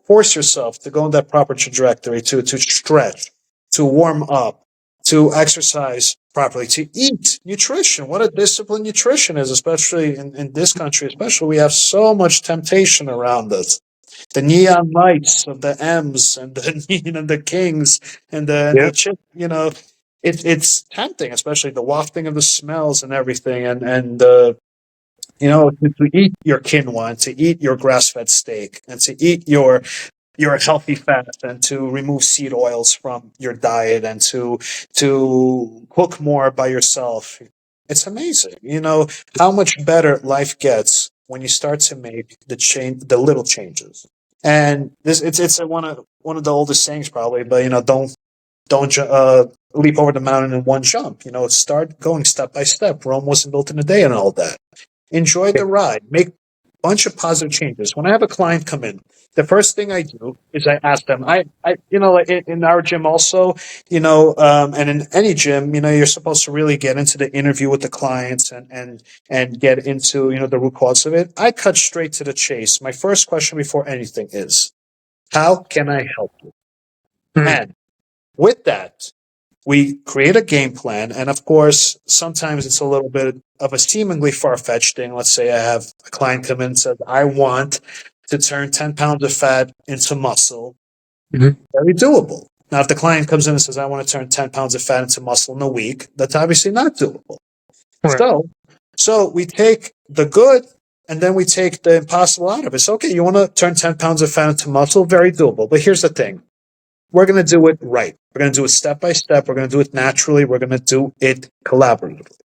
force yourself to go in that proper trajectory to stretch, to warm up, to exercise properly, to eat nutrition. What a discipline nutrition is, especially in this country, especially we have so much temptation around us. The neon lights of the M's and the the Kings and Yeah. the chip, it's tempting, especially the wafting of the smells and everything, to eat your quinoa, and to eat your grass-fed steak, and to eat your healthy fat, and to remove seed oils from your diet, and to cook more by yourself. It's amazing, how much better life gets when you start to make the little changes. And this it's one of the oldest sayings probably, but don't leap over the mountain in one jump. Start going step by step. Rome wasn't built in a day, and all that. Enjoy the ride. Make a bunch of positive changes. When I have a client come in, the first thing I do is I ask them. Like in our gym also, and in any gym, you're supposed to really get into the interview with the clients and get into the root cause of it. I cut straight to the chase. My first question before anything is, how can I help you? Mm. And with that, we create a game plan. And of course, sometimes it's a little bit of a seemingly far fetched thing. Let's say I have a client come in and says, I want to turn 10 pounds of fat into muscle. Mhm. Very doable. Now, if the client comes in and says, I want to turn 10 pounds of fat into muscle in a week, that's obviously not doable. Right. So we take the good and then we take the impossible out of it. So, okay, you want to turn 10 pounds of fat into muscle? Very doable. But here's the thing. We're going to do it right. We're going to do it step by step. We're going to do it naturally. We're going to do it collaboratively.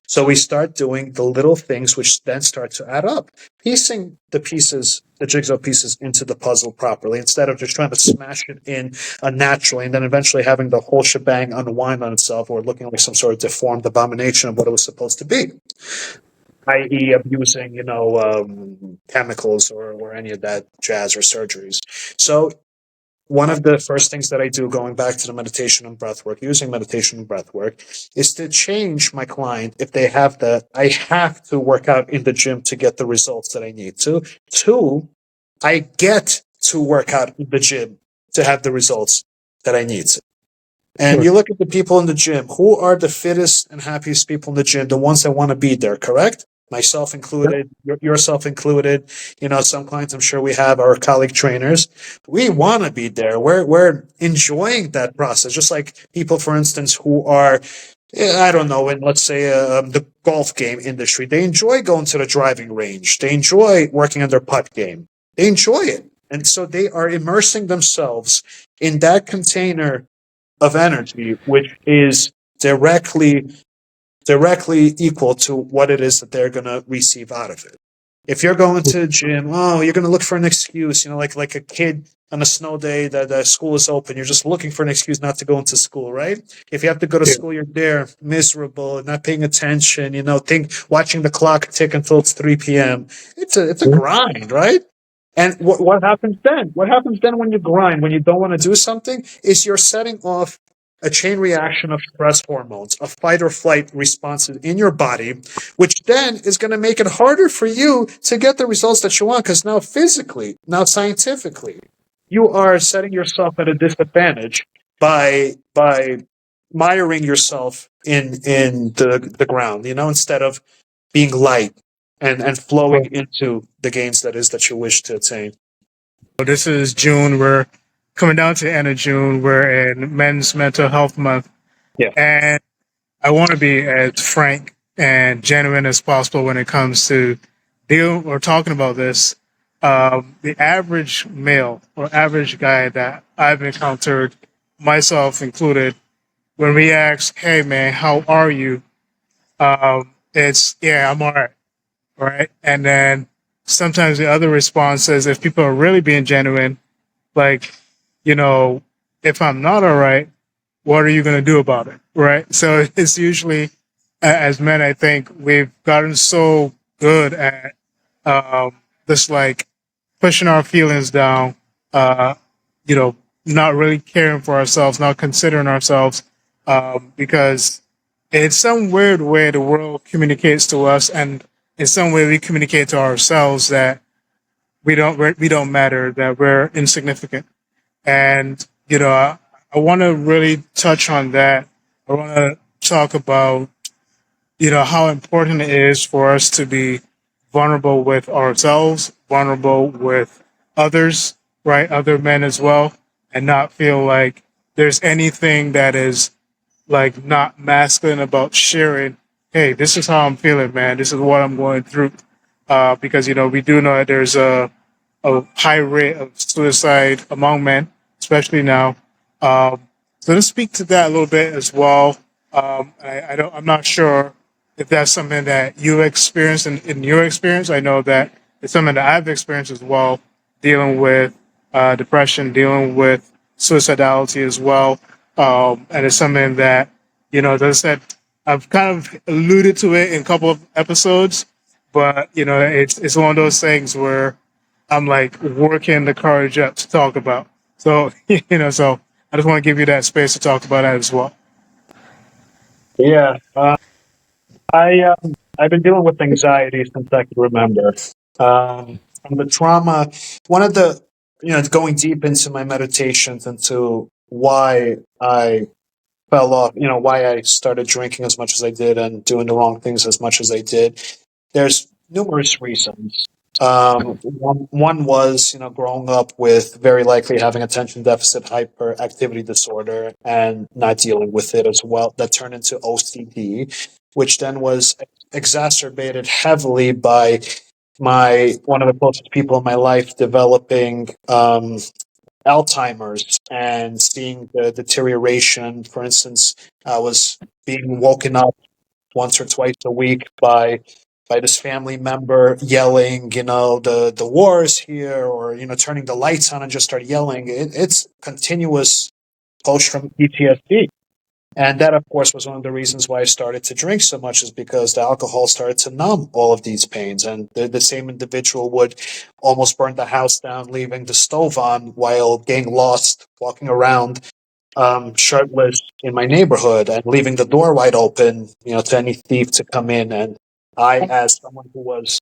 So we start doing the little things which then start to add up, piecing the pieces, the jigsaw pieces into the puzzle properly, instead of just trying to smash it in naturally and then eventually having the whole shebang unwind on itself or looking like some sort of deformed abomination of what it was supposed to be, i.e. abusing, chemicals or any of that jazz or surgeries. So one of the first things that I do, going back to the meditation and breath work, using meditation and breath work, is to change my client. If they have I have to work out in the gym to get the results that I need to. Two, I get to work out in the gym to have the results that I need to. And you look at the people in the gym, who are the fittest and happiest people in the gym, the ones that want to be there, correct? Myself included, yourself included. Some clients I'm sure we have, our colleague trainers. We want to be there. We're enjoying that process. Just like people, for instance, who are, I don't know, in let's say the golf game industry, they enjoy going to the driving range. They enjoy working on their putt game. They enjoy it. And so they are immersing themselves in that container of energy, which is directly equal to what it is that they're going to receive out of it. If you're going to the gym, you're going to look for an excuse, like a kid on a snow day that the school is open. You're just looking for an excuse not to go into school, right? If you have to go to school, you're there, miserable, not paying attention, watching the clock tick until it's 3 p.m. It's a grind, right? And what happens then? What happens then when you grind, when you don't want to do something, is you're setting off a chain reaction of stress hormones, of fight or flight responses in your body, which then is going to make it harder for you to get the results that you want. Because now physically, now scientifically, you are setting yourself at a disadvantage by miring yourself in the ground, instead of being light and flowing into the gains that you wish to attain. This is June. We're coming down to the end of June. We're in Men's Mental Health Month. Yeah. And I want to be as frank and genuine as possible when it comes to dealing or talking about this. The average male or average guy that I've encountered, myself included, when we ask, "Hey man, how are you?" It's, "Yeah, I'm all right." Right. And then sometimes the other response is, if people are really being genuine, like, if I'm not all right, what are you going to do about it? Right. So it's usually, as men, I think we've gotten so good at just like pushing our feelings down, uh, not really caring for ourselves, not considering ourselves, because in some weird way the world communicates to us, and in some way we communicate to ourselves that we don't matter, that we're insignificant. And I want to really touch on that. I want to talk about how important it is for us to be vulnerable with ourselves, vulnerable with others, right? Other men as well, and not feel like there's anything that is like not masculine about sharing. Hey, this is how I'm feeling, man. This is what I'm going through. Because we do know that there's a high rate of suicide among men, especially now. So let's speak to that a little bit as well. I'm not sure if that's something that you experienced in your experience. I know that it's something that I've experienced as well, dealing with depression, dealing with suicidality as well. And it's something that, as I said, I've kind of alluded to it in a couple of episodes, but it's one of those things where I'm like working the courage up to talk about. So, so I just want to give you that space to talk about that as well. Yeah. I've been dealing with anxiety since I can remember. From the trauma, one of the, going deep into my meditations, into why I fell off, why I started drinking as much as I did and doing the wrong things as much as I did. There's numerous reasons. One was, growing up with very likely having attention deficit hyperactivity disorder and not dealing with it as well. That turned into OCD, which then was exacerbated heavily by one of the closest people in my life developing Alzheimer's and seeing the deterioration. For instance, I was being woken up once or twice a week by this family member yelling, the war is here, or turning the lights on and just start yelling. It's continuous post-traumatic PTSD. And that, of course, was one of the reasons why I started to drink so much, is because the alcohol started to numb all of these pains. And the same individual would almost burn the house down, leaving the stove on while getting lost, walking around shirtless in my neighborhood and leaving the door wide open, to any thief to come in. And I, as someone who was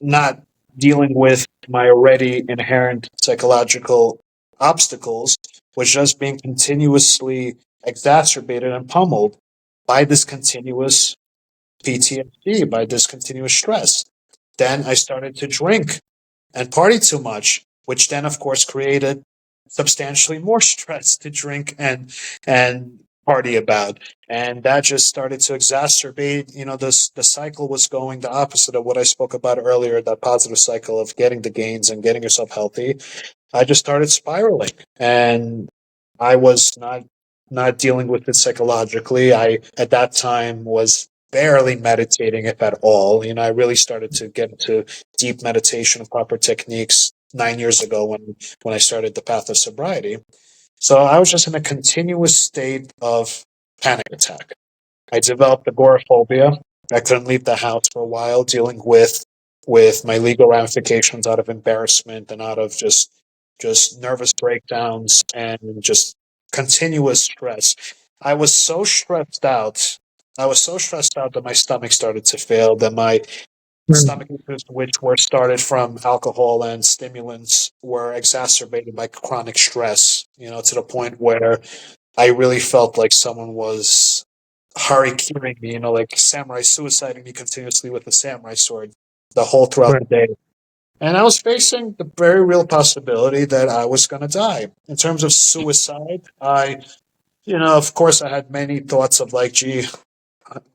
not dealing with my already inherent psychological obstacles, was just being continuously exacerbated and pummeled by this continuous PTSD, by this continuous stress. Then I started to drink and party too much, which then, of course, created substantially more stress to drink and party about. And that just started to exacerbate, the cycle was going the opposite of what I spoke about earlier, that positive cycle of getting the gains and getting yourself healthy. I just started spiraling, and I was not dealing with it psychologically. I, at that time, was barely meditating, if at all. I really started to get into deep meditation and proper techniques 9 years ago when I started the path of sobriety. So I was just in a continuous state of panic attack. I developed agoraphobia. I couldn't leave the house for a while, dealing with my legal ramifications out of embarrassment and out of just nervous breakdowns and just continuous stress. I was so stressed out. I was so stressed out that my stomach started to fail, that my stomach issues, which were started from alcohol and stimulants, were exacerbated by chronic stress, to the point where I really felt like someone was hurry-curing me, like samurai suiciding me continuously with a samurai sword the whole throughout the day. And I was facing the very real possibility that I was going to die. In terms of suicide, of course, I had many thoughts of like, gee,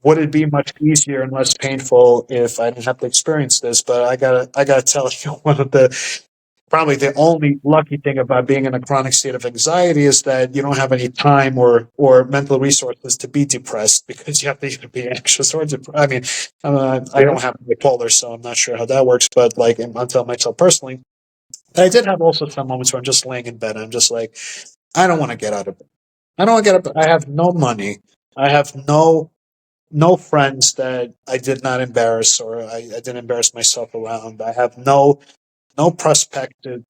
would it be much easier and less painful if I didn't have to experience this? But I gotta tell you, one of the probably the only lucky thing about being in a chronic state of anxiety is that you don't have any time or mental resources to be depressed, because you have to either be anxious or depressed. I mean, I don't have bipolar, so I'm not sure how that works. But like, I'm telling myself personally, I did have also some moments where I'm just laying in bed and I'm just like, I don't want to get out of bed. I don't want to get up. I have no money. I have no friends that I did not embarrass, or I didn't embarrass myself around. I have no prospective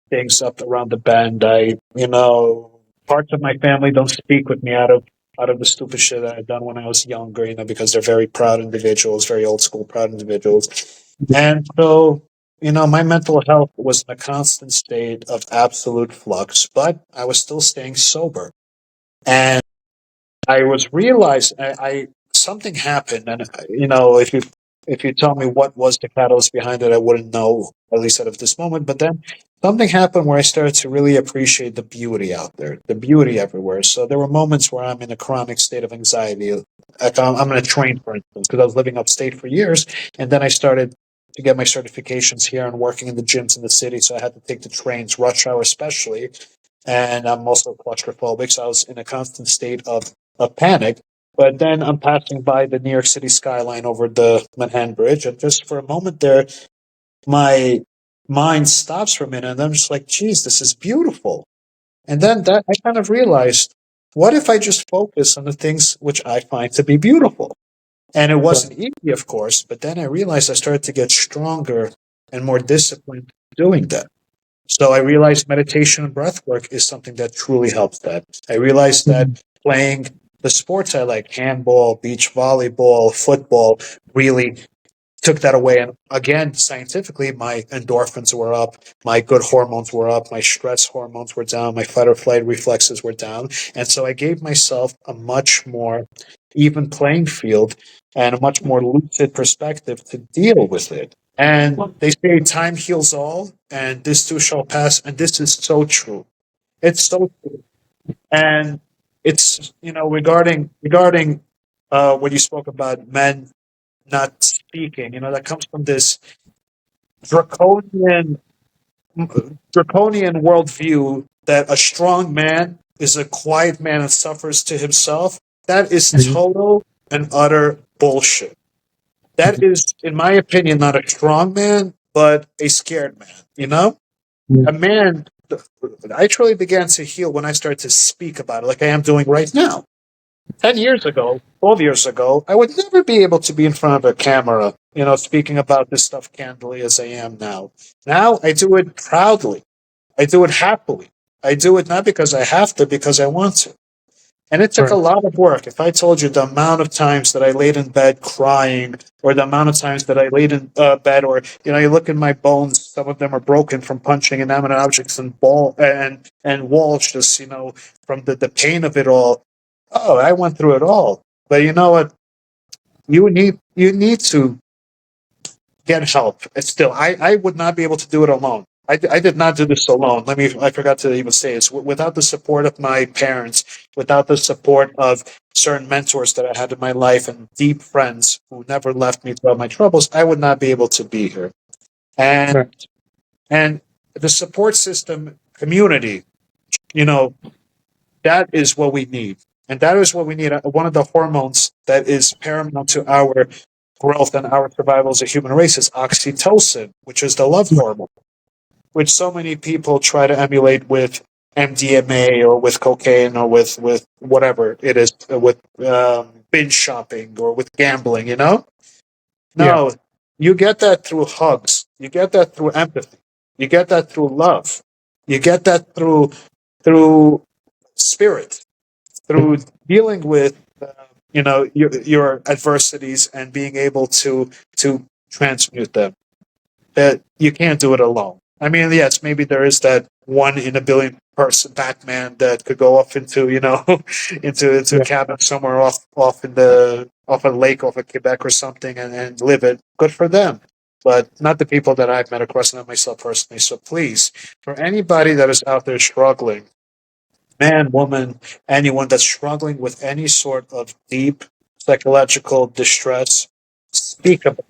things up around the bend. Parts of my family don't speak with me out of the stupid shit that I'd done when I was younger, because they're very proud individuals, very old school proud individuals. And so, my mental health was in a constant state of absolute flux, but I was still staying sober. And I was realized I something happened, and if you tell me what was the catalyst behind it, I wouldn't know, at least at this moment. But then something happened where I started to really appreciate the beauty out there, the beauty everywhere. So there were moments where I'm in a chronic state of anxiety. Like I'm in a train, for instance, because I was living upstate for years, and then I started to get my certifications here and working in the gyms in the city. So I had to take the trains, rush hour especially, and I'm also claustrophobic, so I was in a constant state of panic. But then I'm passing by the New York City skyline over the Manhattan Bridge, and just for a moment there, my mind stops for a minute, and I'm just like, geez, this is beautiful. And then that I kind of realized, what if I just focus on the things which I find to be beautiful? And it wasn't easy, of course, but then I realized I started to get stronger and more disciplined doing that. So I realized meditation and breath work is something that truly helps that. I realized that playing the sports I like, handball, beach volleyball, football, really took that away. And again, scientifically, my endorphins were up, my good hormones were up, my stress hormones were down, my fight or flight reflexes were down. And so I gave myself a much more even playing field and a much more lucid perspective to deal with it. And they say time heals all, and this too shall pass. And this is so true. It's so true. And it's, regarding what you spoke about, men not speaking, that comes from this draconian draconian worldview that a strong man is a quiet man and suffers to himself. That is total and utter bullshit. That is, in my opinion, not a strong man, but a scared man. You know, a man. I truly began to heal when I started to speak about it, like I am doing right now. 10 years ago, 12 years ago, I would never be able to be in front of a camera, speaking about this stuff candidly as I am now. Now I do it proudly. I do it happily. I do it not because I have to, because I want to. And it took a Right. lot of work. If I told you the amount of times that I laid in bed crying, or the amount of times that I laid in bed, or you look at my bones, some of them are broken from punching inanimate objects and walls, just from the pain of it all. Oh, I went through it all. But you know what? You need to get help. It's still, I would not be able to do it alone. I did not do this alone. I forgot to even say this. Without the support of my parents, without the support of certain mentors that I had in my life and deep friends who never left me throughout my troubles, I would not be able to be here. And, Right. and the support system community, you know, that is what we need. And that is what we need. One of the hormones that is paramount to our growth and our survival as a human race is oxytocin, which is the love hormone, which so many people try to emulate with MDMA or with cocaine or with whatever it is, with binge shopping or with gambling. Yeah. No, you get that through hugs. You get that through empathy. You get that through love. You get that through spirit, through dealing with your adversities and being able to transmute them. That you can't do it alone. I mean, yes, maybe there is that one in a billion person Batman that could go off into into a Yeah. cabin somewhere off a lake off of Quebec or something and live it. Good for them. But not the people that I've met across, not myself personally. So please, for anybody that is out there struggling, man, woman, anyone that's struggling with any sort of deep psychological distress, speak about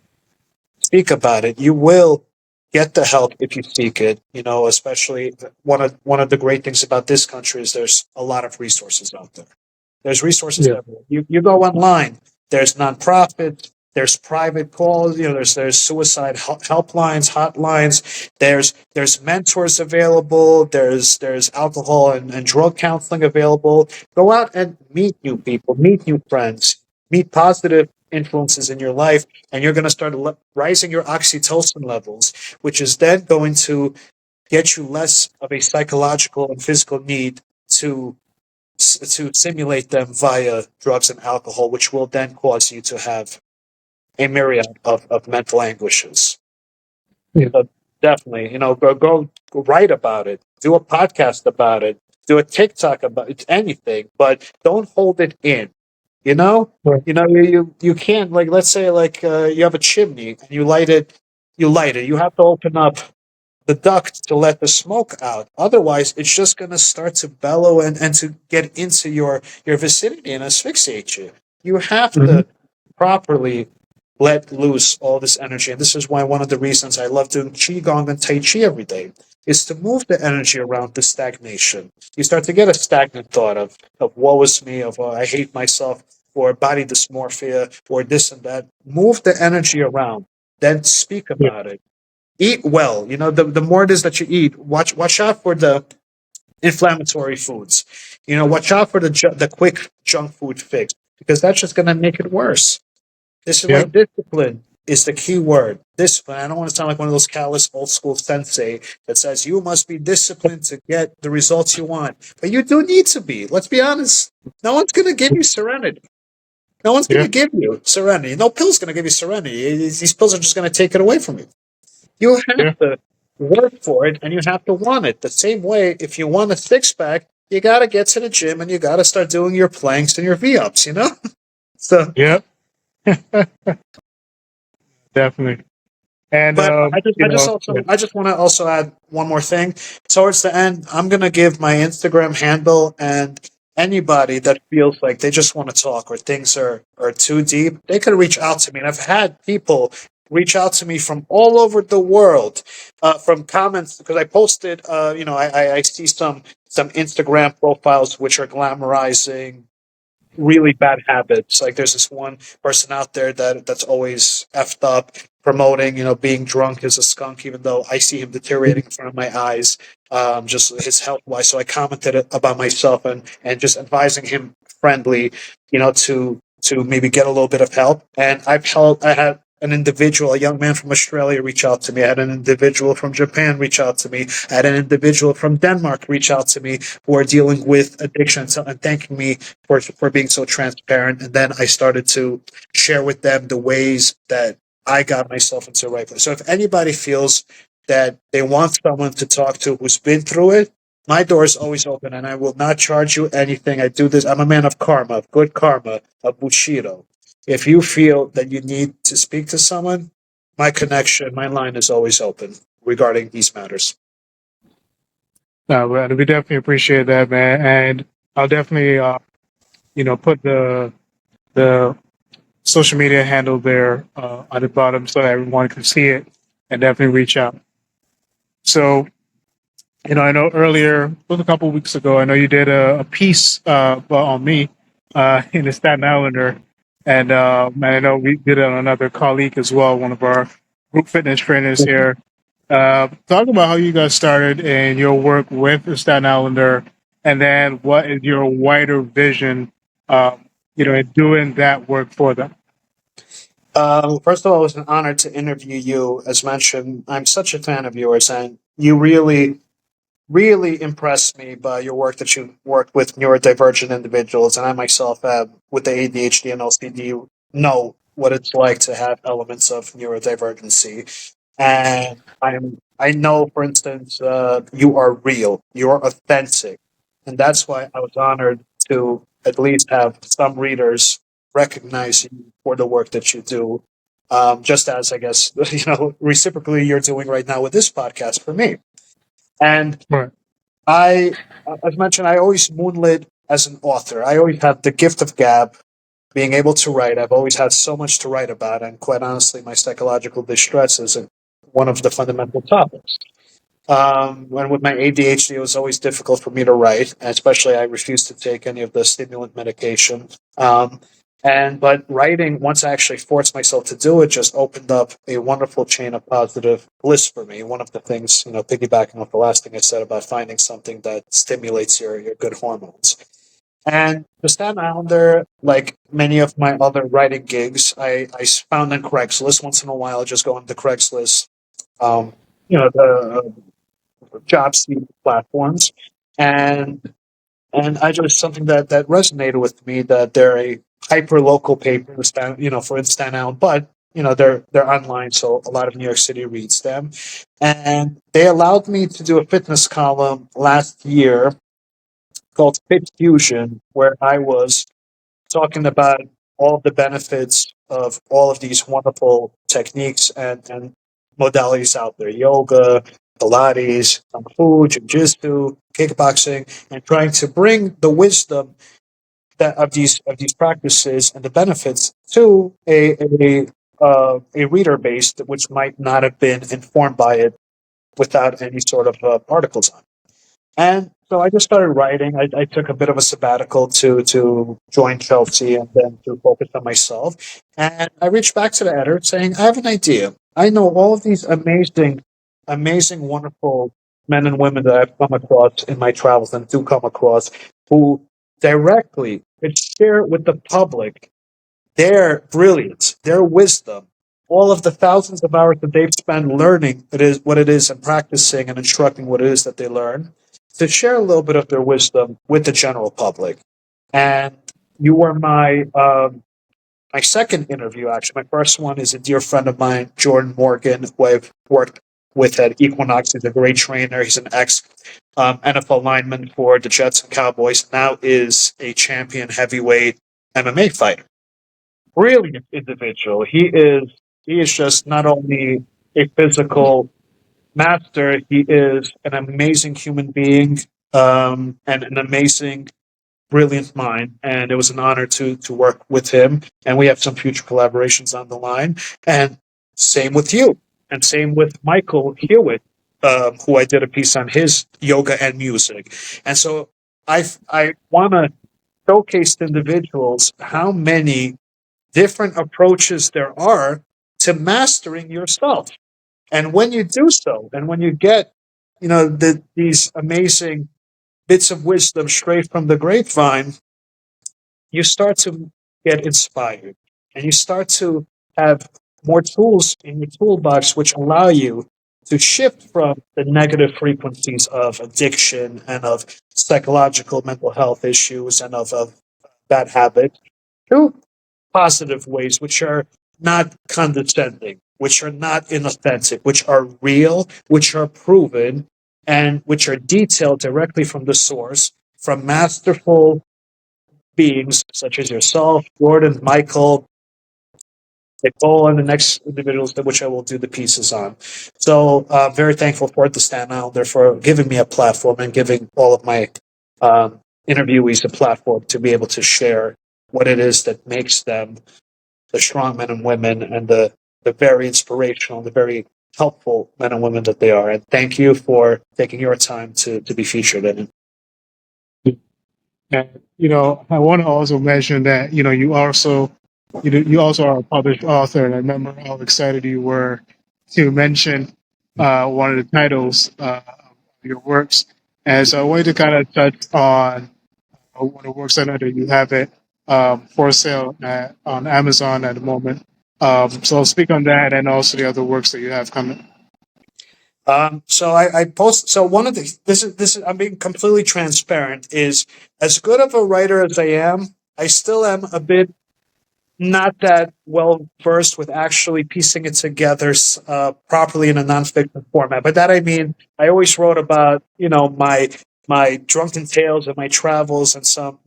speak about it. You will get the help if you seek it. Especially one of the great things about this country is there's a lot of resources out there. There's resources Yeah. everywhere. You go online. There's nonprofits. There's private calls. There's suicide helplines, hotlines. There's mentors available. There's alcohol and drug counseling available. Go out and meet new people, meet new friends, meet positive influences in your life, and you're going to start rising your oxytocin levels, which is then going to get you less of a psychological and physical need to simulate them via drugs and alcohol, which will then cause you to have a myriad of mental anguishes. Yeah. So definitely, go write about it, do a podcast about it, do a TikTok about it, anything, but don't hold it in. You know, Right. you can't, like, let's say, like, you have a chimney and you light it. You have to open up the duct to let the smoke out. Otherwise, it's just going to start to bellow and to get into your vicinity and asphyxiate you. You have Hmm. to properly let loose all this energy. And this is why one of the reasons I love doing Qigong and Tai Chi every day is to move the energy around the stagnation. You start to get a stagnant thought of woe is me, of I hate myself, or body dysmorphia, or this and that. Move the energy around. Then speak Yeah. about it. Eat well. The more it is that you eat, watch out for the inflammatory foods. Watch out for the quick junk food fix, because that's just going to make it worse. This is why Yeah. discipline is the key word. Discipline. I don't want to sound like one of those callous old school sensei that says you must be disciplined to get the results you want. But you do need to be. Let's be honest. No one's going to give you serenity. No one's going Yeah. to give you serenity. No pill's going to give you serenity. These pills are just going to take it away from you. You Yeah. have to work for it, and you have to want it. The same way, if you want a six pack, you got to get to the gym and you got to start doing your planks and your V ups. So, Yeah. Definitely. And but I just want to also add one more thing. Towards the end, I'm gonna give my Instagram handle, and anybody that feels like they just want to talk or things are too deep, they could reach out to me. And I've had people reach out to me from all over the world, from comments, because I posted. I see some Instagram profiles which are glamorizing really bad habits. Like there's this one person out there that's always effed up, promoting, being drunk as a skunk, even though I see him deteriorating in front of my eyes, just his health wise. So I commented about myself and just advising him friendly, to maybe get a little bit of help. And I had an individual, a young man from Australia, reach out to me. I had an individual from Japan reach out to me. I had an individual from Denmark reach out to me who are dealing with addiction and thanking me for being so transparent. And then I started to share with them the ways that I got myself into the right place. So if anybody feels that they want someone to talk to who's been through it, my door is always open and I will not charge you anything. I do this. I'm a man of karma, of good karma, of Bushido. If you feel that you need to speak to someone, my line is always open regarding these matters. No, but we definitely appreciate that, man. And I'll definitely, put the social media handle there on the bottom so that everyone can see it and definitely reach out. So, I know earlier, it was a couple of weeks ago, I know you did a piece on me in the Staten Islander. And I know we did it on another colleague as well, one of our group fitness trainers here. Talk about how you guys started and your work with the Staten Islander, and then what is your wider vision, in doing that work for them. First of all, it was an honor to interview you. As mentioned, I'm such a fan of yours, and you really, really impressed me by your work that you worked with neurodivergent individuals. And I myself, with the ADHD and OCD, know what it's like to have elements of neurodivergency. And I know, for instance, you are real, you are authentic, and that's why I was honored to at least have some readers recognize you for the work that you do. Just as I guess reciprocally you're doing right now with this podcast for me. And Right. as mentioned, I always moonlit as an author. I always had the gift of gab, being able to write. I've always had so much to write about, and quite honestly, my psychological distress is one of the fundamental topics. When with my ADHD, it was always difficult for me to write, and especially I refused to take any of the stimulant medication. But writing, once I actually forced myself to do it, just opened up a wonderful chain of positive bliss for me. One of the things, piggybacking off the last thing I said about finding something that stimulates your good hormones. And the Staten Islander, like many of my other writing gigs, I found on Craigslist. Once in a while, I just go into Craigslist, the job seeking platforms, and I just something that resonated with me, that they're a hyper local paper, for instance, Staten Island, but they're online, so a lot of New York City reads them, and they allowed me to do a fitness column last year called Fit Fusion, where I was talking about all of the benefits of all of these wonderful techniques and modalities out there: yoga, Pilates, kung fu, jiu-jitsu, kickboxing, and trying to bring the wisdom of these practices and the benefits to a reader base which might not have been informed by it without any sort of articles on it. And so I just started writing. I took a bit of a sabbatical to join Chelsea and then to focus on myself. And I reached back to the editor saying, I have an idea. I know all of these amazing, amazing, wonderful men and women that I've come across in my travels and do come across who directly could share with the public their brilliance, their wisdom, all of the thousands of hours that they've spent learning what it is and practicing and instructing what it is that they learn, to share a little bit of their wisdom with the general public. And you were my second interview, actually. My first one is a dear friend of mine, Jordan Morgan, who I've worked with at Equinox. He's a great trainer. He's an ex NFL lineman for the Jets and Cowboys. Now is a champion heavyweight MMA fighter. Brilliant individual. He is just not only a physical master, he is an amazing human being, and an amazing, brilliant mind. And it was an honor to work with him. And we have some future collaborations on the line. And same with you, and same with Michael Hewitt, who I did a piece on his yoga and music. And so I want to showcased individuals how many different approaches there are to mastering yourself. And when you do so, and when you get, these amazing bits of wisdom straight from the grapevine, you start to get inspired and you start to have more tools in your toolbox which allow you to shift from the negative frequencies of addiction and of psychological mental health issues and of bad habits to positive ways which are not condescending, which are not inauthentic, which are real, which are proven, and which are detailed directly from the source, from masterful beings such as yourself, Jordan, Michael, Nicole, and the next individuals that which I will do the pieces on. So very thankful for it to stand out there for giving me a platform and giving all of my interviewees a platform to be able to share what it is that makes them the strong men and women and the very inspirational, the very helpful men and women that they are. And thank you for taking your time to be featured in it. And I want to also mention that you also are a published author, and I remember how excited you were to mention one of the titles of your works. And so I wanted to kind of touch on one of the works. I know that you have it for sale on Amazon at the moment. So I'll speak on that and also the other works that you have coming. So I post. So one of the this is I'm being completely transparent. Is as good of a writer as I am, I still am a bit not that well versed with actually piecing it together properly in a nonfiction format. By that I mean I always wrote about my drunken tales and my travels and some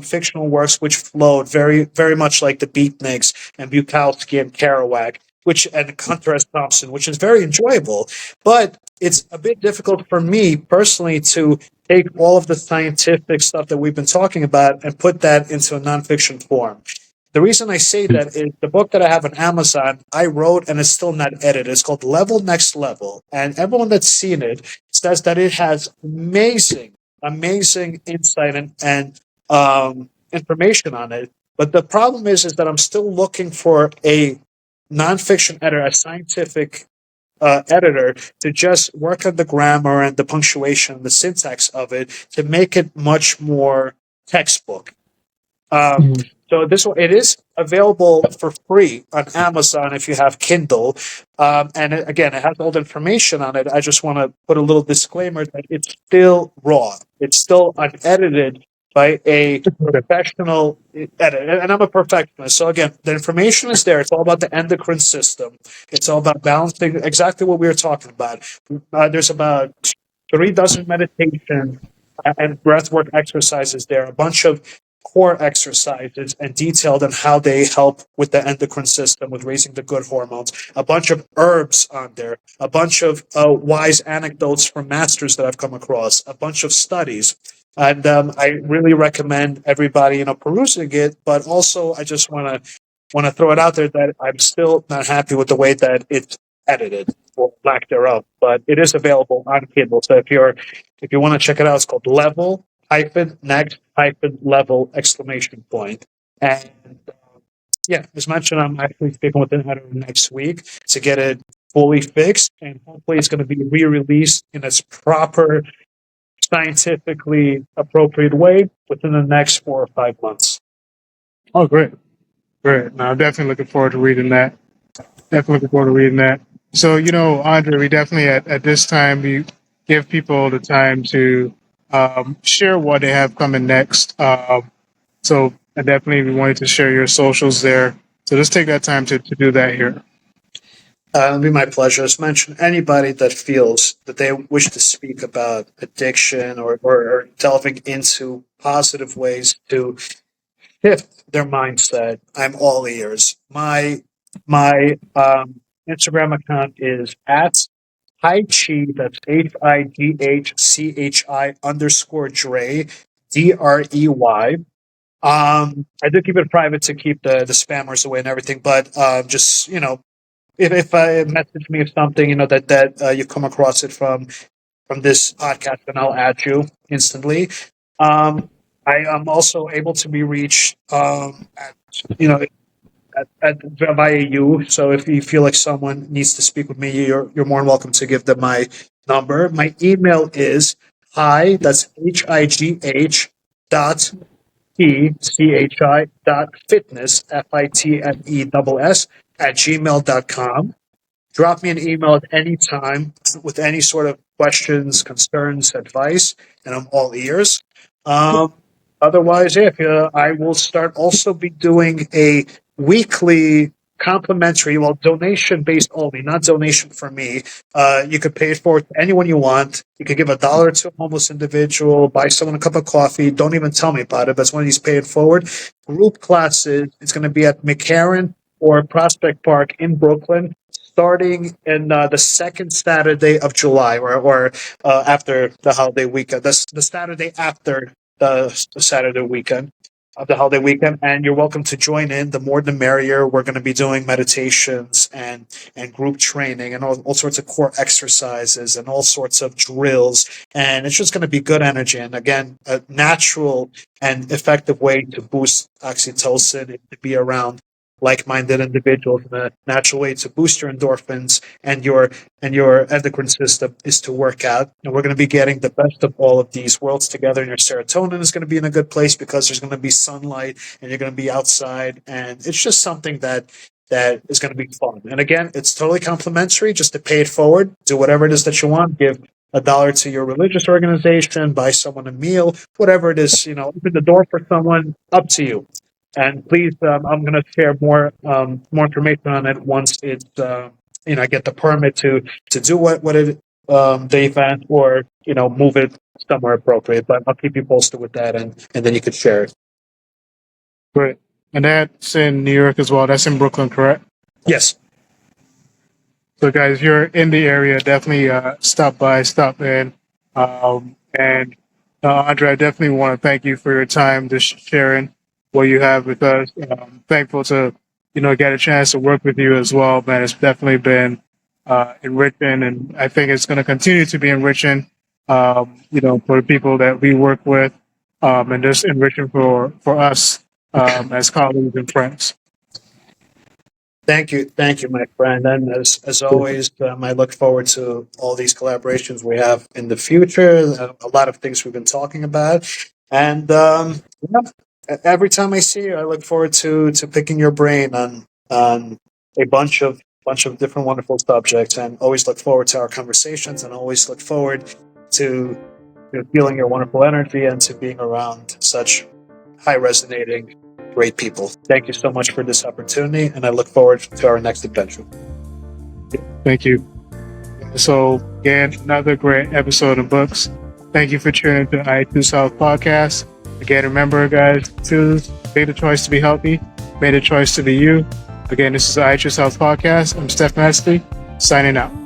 fictional works which flowed very much like the Beatniks and Bukowski and Kerouac, and Hunter S. Thompson, which is very enjoyable. But it's a bit difficult for me personally to take all of the scientific stuff that we've been talking about and put that into a nonfiction form. The reason I say that is the book that I have on Amazon, I wrote and it's still not edited. It's called Level Next Level. And everyone that's seen it says that it has amazing insight and information on it. But the problem is that I'm still looking for a nonfiction editor, a scientific editor, to just work on the grammar and the punctuation, the syntax of it, to make it much more textbook. So it is available for free on Amazon if you have Kindle. Again, it has all the information on it. I just want to put a little disclaimer that it's still raw. It's still unedited by a professional editor. And I'm a perfectionist. So again, the information is there. It's all about the endocrine system. It's all about balancing exactly what we were talking about. There's about 36 meditation and breathwork exercises there. A bunch of core exercises and detailed on how they help with the endocrine system, with raising the good hormones. A bunch of herbs on there. A bunch of wise anecdotes from masters that I've come across. A bunch of studies. And I really recommend everybody, perusing it. But also, I just want to throw it out there that I'm still not happy with the way that it's edited, or lack thereof. But it is available on Kindle. So if you want to check it out, it's called Level Next Level ! And as mentioned, I'm actually speaking with the editor next week to get it fully fixed, and hopefully it's going to be re-released in its proper, scientifically appropriate way within the next 4 or 5 months. Oh, great. Now, I'm definitely looking forward to reading that. So, Andre, we definitely at this time, we give people the time to share what they have coming next. So I definitely we wanted to share your socials there. So let's take that time to do that here. It'll be my pleasure. As mentioned, anybody that feels that they wish to speak about addiction or delving into positive ways to shift their mindset, I'm all ears. My Instagram account is at High-Chi, that's HIGHCHI _Drey, DREY. I do keep it private to keep the spammers away and everything, but just, if I message me of something, that you come across it from this podcast, then I'll add you instantly. I am also able to be reached, at, you know, via you. So if you feel like someone needs to speak with me, you're more than welcome to give them my number. My email is hi. That's HIGH dot fitness FITNESS at gmail.com. Drop me an email at any time with any sort of questions, concerns, advice, and I'm all ears. Um, Otherwise, yeah, I will start also be doing a weekly complimentary, well, donation based only, not donation for me. You could pay it forward to anyone you want. You could give $1 to a homeless individual, buy someone a cup of coffee. Don't even tell me about it. That's one of these pay it forward group classes. It's going to be at McCarran or Prospect Park in Brooklyn, starting in the second Saturday of July, or after the holiday weekend. The Saturday after the Saturday weekend of the holiday weekend, and you're welcome to join in. The more the merrier. We're going to be doing meditations and group training and all sorts of core exercises and all sorts of drills, and it's just going to be good energy. And again, a natural and effective way to boost oxytocin is to be around like-minded individuals. And a natural way to boost your endorphins and your endocrine system is to work out. And we're going to be getting the best of all of these worlds together. And your serotonin is going to be in a good place because there's going to be sunlight and you're going to be outside. And it's just something that is going to be fun. And again, it's totally complimentary. Just to pay it forward, do whatever it is that you want. Give $1 to your religious organization, buy someone a meal, whatever it is. Open the door for someone. Up to you. And please, I'm going to share more information on it once it's I get the permit to do the event, or move it somewhere appropriate. But I'll keep you posted with that, and then you could share it. Great. And that's in New York as well. That's in Brooklyn, correct? Yes. So, guys, if you're in the area, definitely stop in. And Andre, I definitely want to thank you for your time, just sharing what you have with us. Thankful to, get a chance to work with you as well, man. It's definitely been enriching, and I think it's going to continue to be enriching, for the people that we work with, and just enriching for us as colleagues and friends. Thank you, my friend. And as always, I look forward to all these collaborations we have in the future. A lot of things we've been talking about, and every time I see you, I look forward to picking your brain on a bunch of different wonderful subjects, and always look forward to our conversations, and always look forward to feeling your wonderful energy and to being around such high resonating great people. Thank you so much for this opportunity, and I look forward to our next adventure. Thank you. So again, another great episode of Books. Thank you for tuning to the I2 South podcast. Again, remember, guys, make the choice to be healthy. Make the choice to be you. Again, this is the I2 South podcast. I'm Stefan Lessie, signing out.